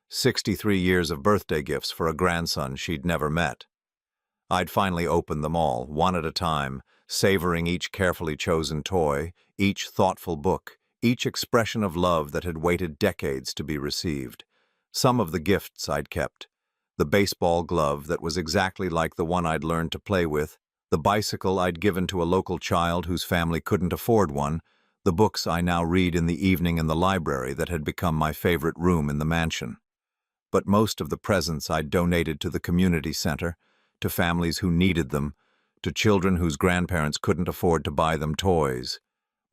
63 years of birthday gifts for a grandson she'd never met. I'd finally opened them all, one at a time, savoring each carefully chosen toy, each thoughtful book, each expression of love that had waited decades to be received. Some of the gifts I'd kept. The baseball glove that was exactly like the one I'd learned to play with, the bicycle I'd given to a local child whose family couldn't afford one, the books I now read in the evening in the library that had become my favorite room in the mansion. But most of the presents I'd donated to the community center, to families who needed them, to children whose grandparents couldn't afford to buy them toys.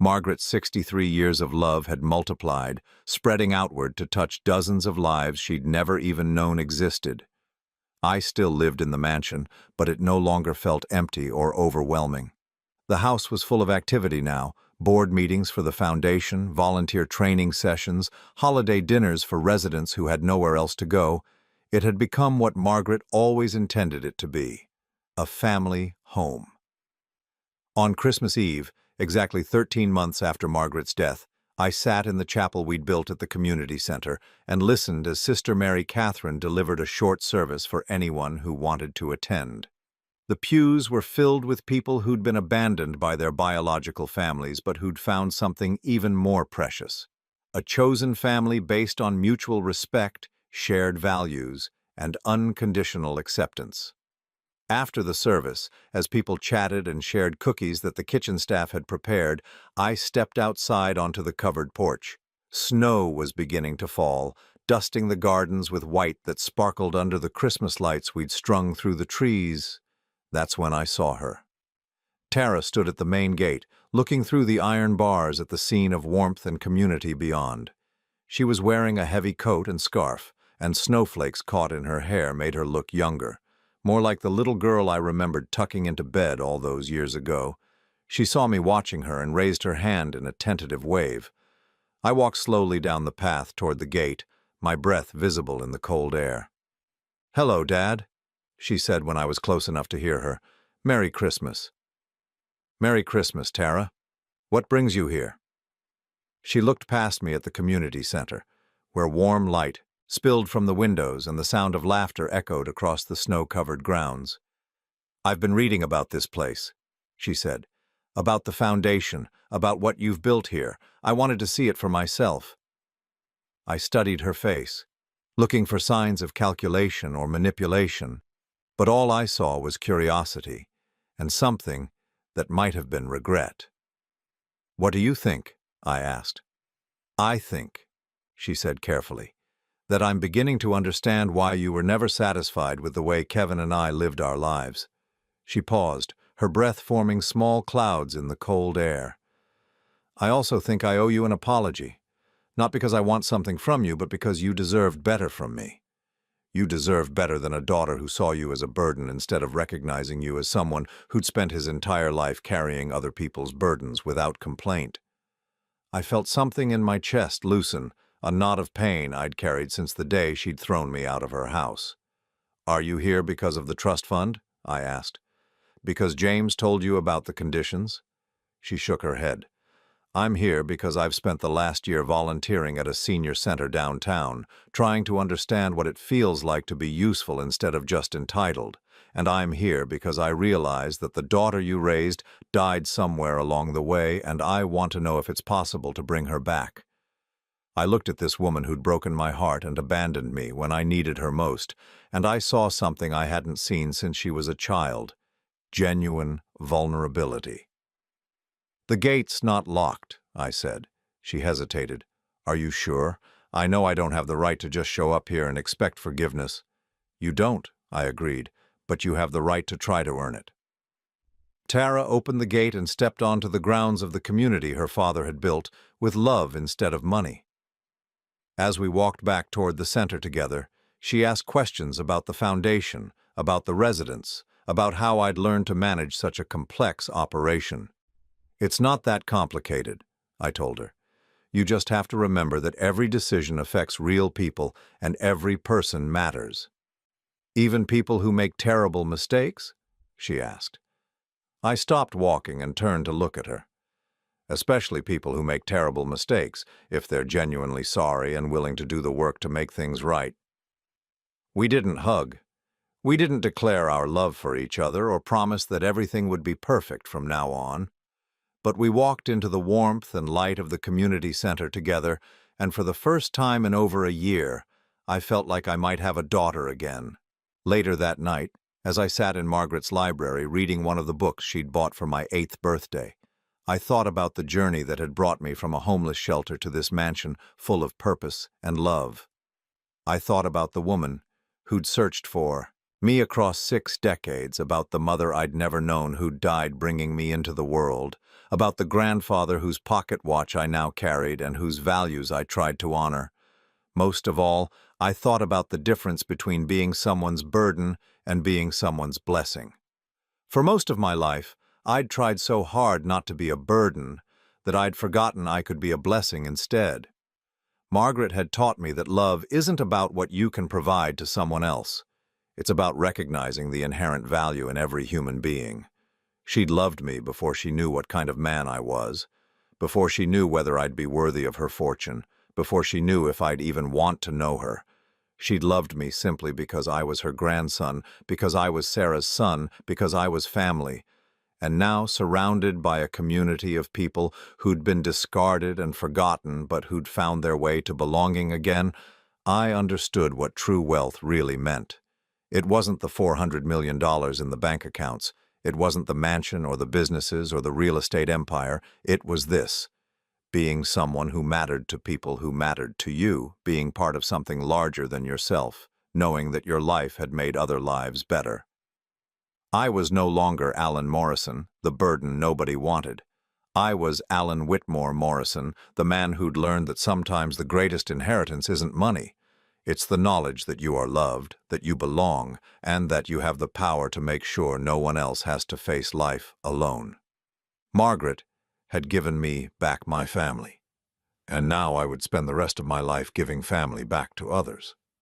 Margaret's 63 years of love had multiplied, spreading outward to touch dozens of lives she'd never even known existed. I still lived in the mansion, but it no longer felt empty or overwhelming. The house was full of activity now, board meetings for the foundation, volunteer training sessions, holiday dinners for residents who had nowhere else to go. It had become what Margaret always intended it to be, a family home. On Christmas Eve, exactly 13 months after Margaret's death, I sat in the chapel we'd built at the community center and listened as Sister Mary Catherine delivered a short service for anyone who wanted to attend. The pews were filled with people who'd been abandoned by their biological families but who'd found something even more precious. A chosen family based on mutual respect, shared values, and unconditional acceptance. After the service, as people chatted and shared cookies that the kitchen staff had prepared, I stepped outside onto the covered porch. Snow was beginning to fall, dusting the gardens with white that sparkled under the Christmas lights we'd strung through the trees. That's when I saw her. Tara stood at the main gate, looking through the iron bars at the scene of warmth and community beyond. She was wearing a heavy coat and scarf, and snowflakes caught in her hair made her look younger, more like the little girl I remembered tucking into bed all those years ago. She saw me watching her and raised her hand in a tentative wave. I walked slowly down the path toward the gate, my breath visible in the cold air. "Hello, Dad," she said when I was close enough to hear her. "Merry Christmas." "Merry Christmas, Tara. What brings you here?" She looked past me at the community center, where warm light spilled from the windows and the sound of laughter echoed across the snow-covered grounds. "I've been reading about this place," she said. "About the foundation, about what you've built here. I wanted to see it for myself." I studied her face, looking for signs of calculation or manipulation, but all I saw was curiosity, and something that might have been regret. "What do you think?" I asked. "I think," she said carefully, "that I'm beginning to understand why you were never satisfied with the way Kevin and I lived our lives." She paused, her breath forming small clouds in the cold air. "I also think I owe you an apology, not because I want something from you, but because you deserved better from me. You deserved better than a daughter who saw you as a burden instead of recognizing you as someone who'd spent his entire life carrying other people's burdens without complaint." I felt something in my chest loosen, a knot of pain I'd carried since the day she'd thrown me out of her house. "Are you here because of the trust fund?" I asked. "Because James told you about the conditions?" She shook her head. "I'm here because I've spent the last year volunteering at a senior center downtown, trying to understand what it feels like to be useful instead of just entitled. and I'm here because I realize that the daughter you raised died somewhere along the way, and I want to know if it's possible to bring her back." I looked at this woman who'd broken my heart and abandoned me when I needed her most, and I saw something I hadn't seen since she was a child: genuine vulnerability. "The gate's not locked," I said. She hesitated. "Are you sure? I know I don't have the right to just show up here and expect forgiveness." "You don't," I agreed, "but you have the right to try to earn it." Tara opened the gate and stepped onto the grounds of the community her father had built, with love instead of money. As we walked back toward the center together, she asked questions about the foundation, about the residents, about how I'd learned to manage such a complex operation. "It's not that complicated," I told her. "You just have to remember that every decision affects real people and every person matters." "Even people who make terrible mistakes?" she asked. I stopped walking and turned to look at her. "Especially people who make terrible mistakes, if they're genuinely sorry and willing to do the work to make things right." We didn't hug. We didn't declare our love for each other or promise that everything would be perfect from now on. But we walked into the warmth and light of the community center together, and for the first time in over a year, I felt like I might have a daughter again. Later that night, as I sat in Margaret's library reading one of the books she'd bought for my 8th birthday, I thought about the journey that had brought me from a homeless shelter to this mansion full of purpose and love. I thought about the woman who'd searched for me across 6 decades, about the mother I'd never known who'd died bringing me into the world, about the grandfather whose pocket watch I now carried and whose values I tried to honor. Most of all, I thought about the difference between being someone's burden and being someone's blessing. For most of my life, I'd tried so hard not to be a burden that I'd forgotten I could be a blessing instead. Margaret had taught me that love isn't about what you can provide to someone else. It's about recognizing the inherent value in every human being. She'd loved me before she knew what kind of man I was, before she knew whether I'd be worthy of her fortune, before she knew if I'd even want to know her. She'd loved me simply because I was her grandson, because I was Sarah's son, because I was family. And now, surrounded by a community of people who'd been discarded and forgotten but who'd found their way to belonging again, I understood what true wealth really meant. It wasn't the $400 million in the bank accounts. It wasn't the mansion or the businesses or the real estate empire. It was this: being someone who mattered to people who mattered to you, being part of something larger than yourself, knowing that your life had made other lives better. I was no longer Alan Morrison, the burden nobody wanted. I was Alan Whitmore Morrison, the man who'd learned that sometimes the greatest inheritance isn't money. It's the knowledge that you are loved, that you belong, and that you have the power to make sure no one else has to face life alone. Margaret had given me back my family, and now I would spend the rest of my life giving family back to others.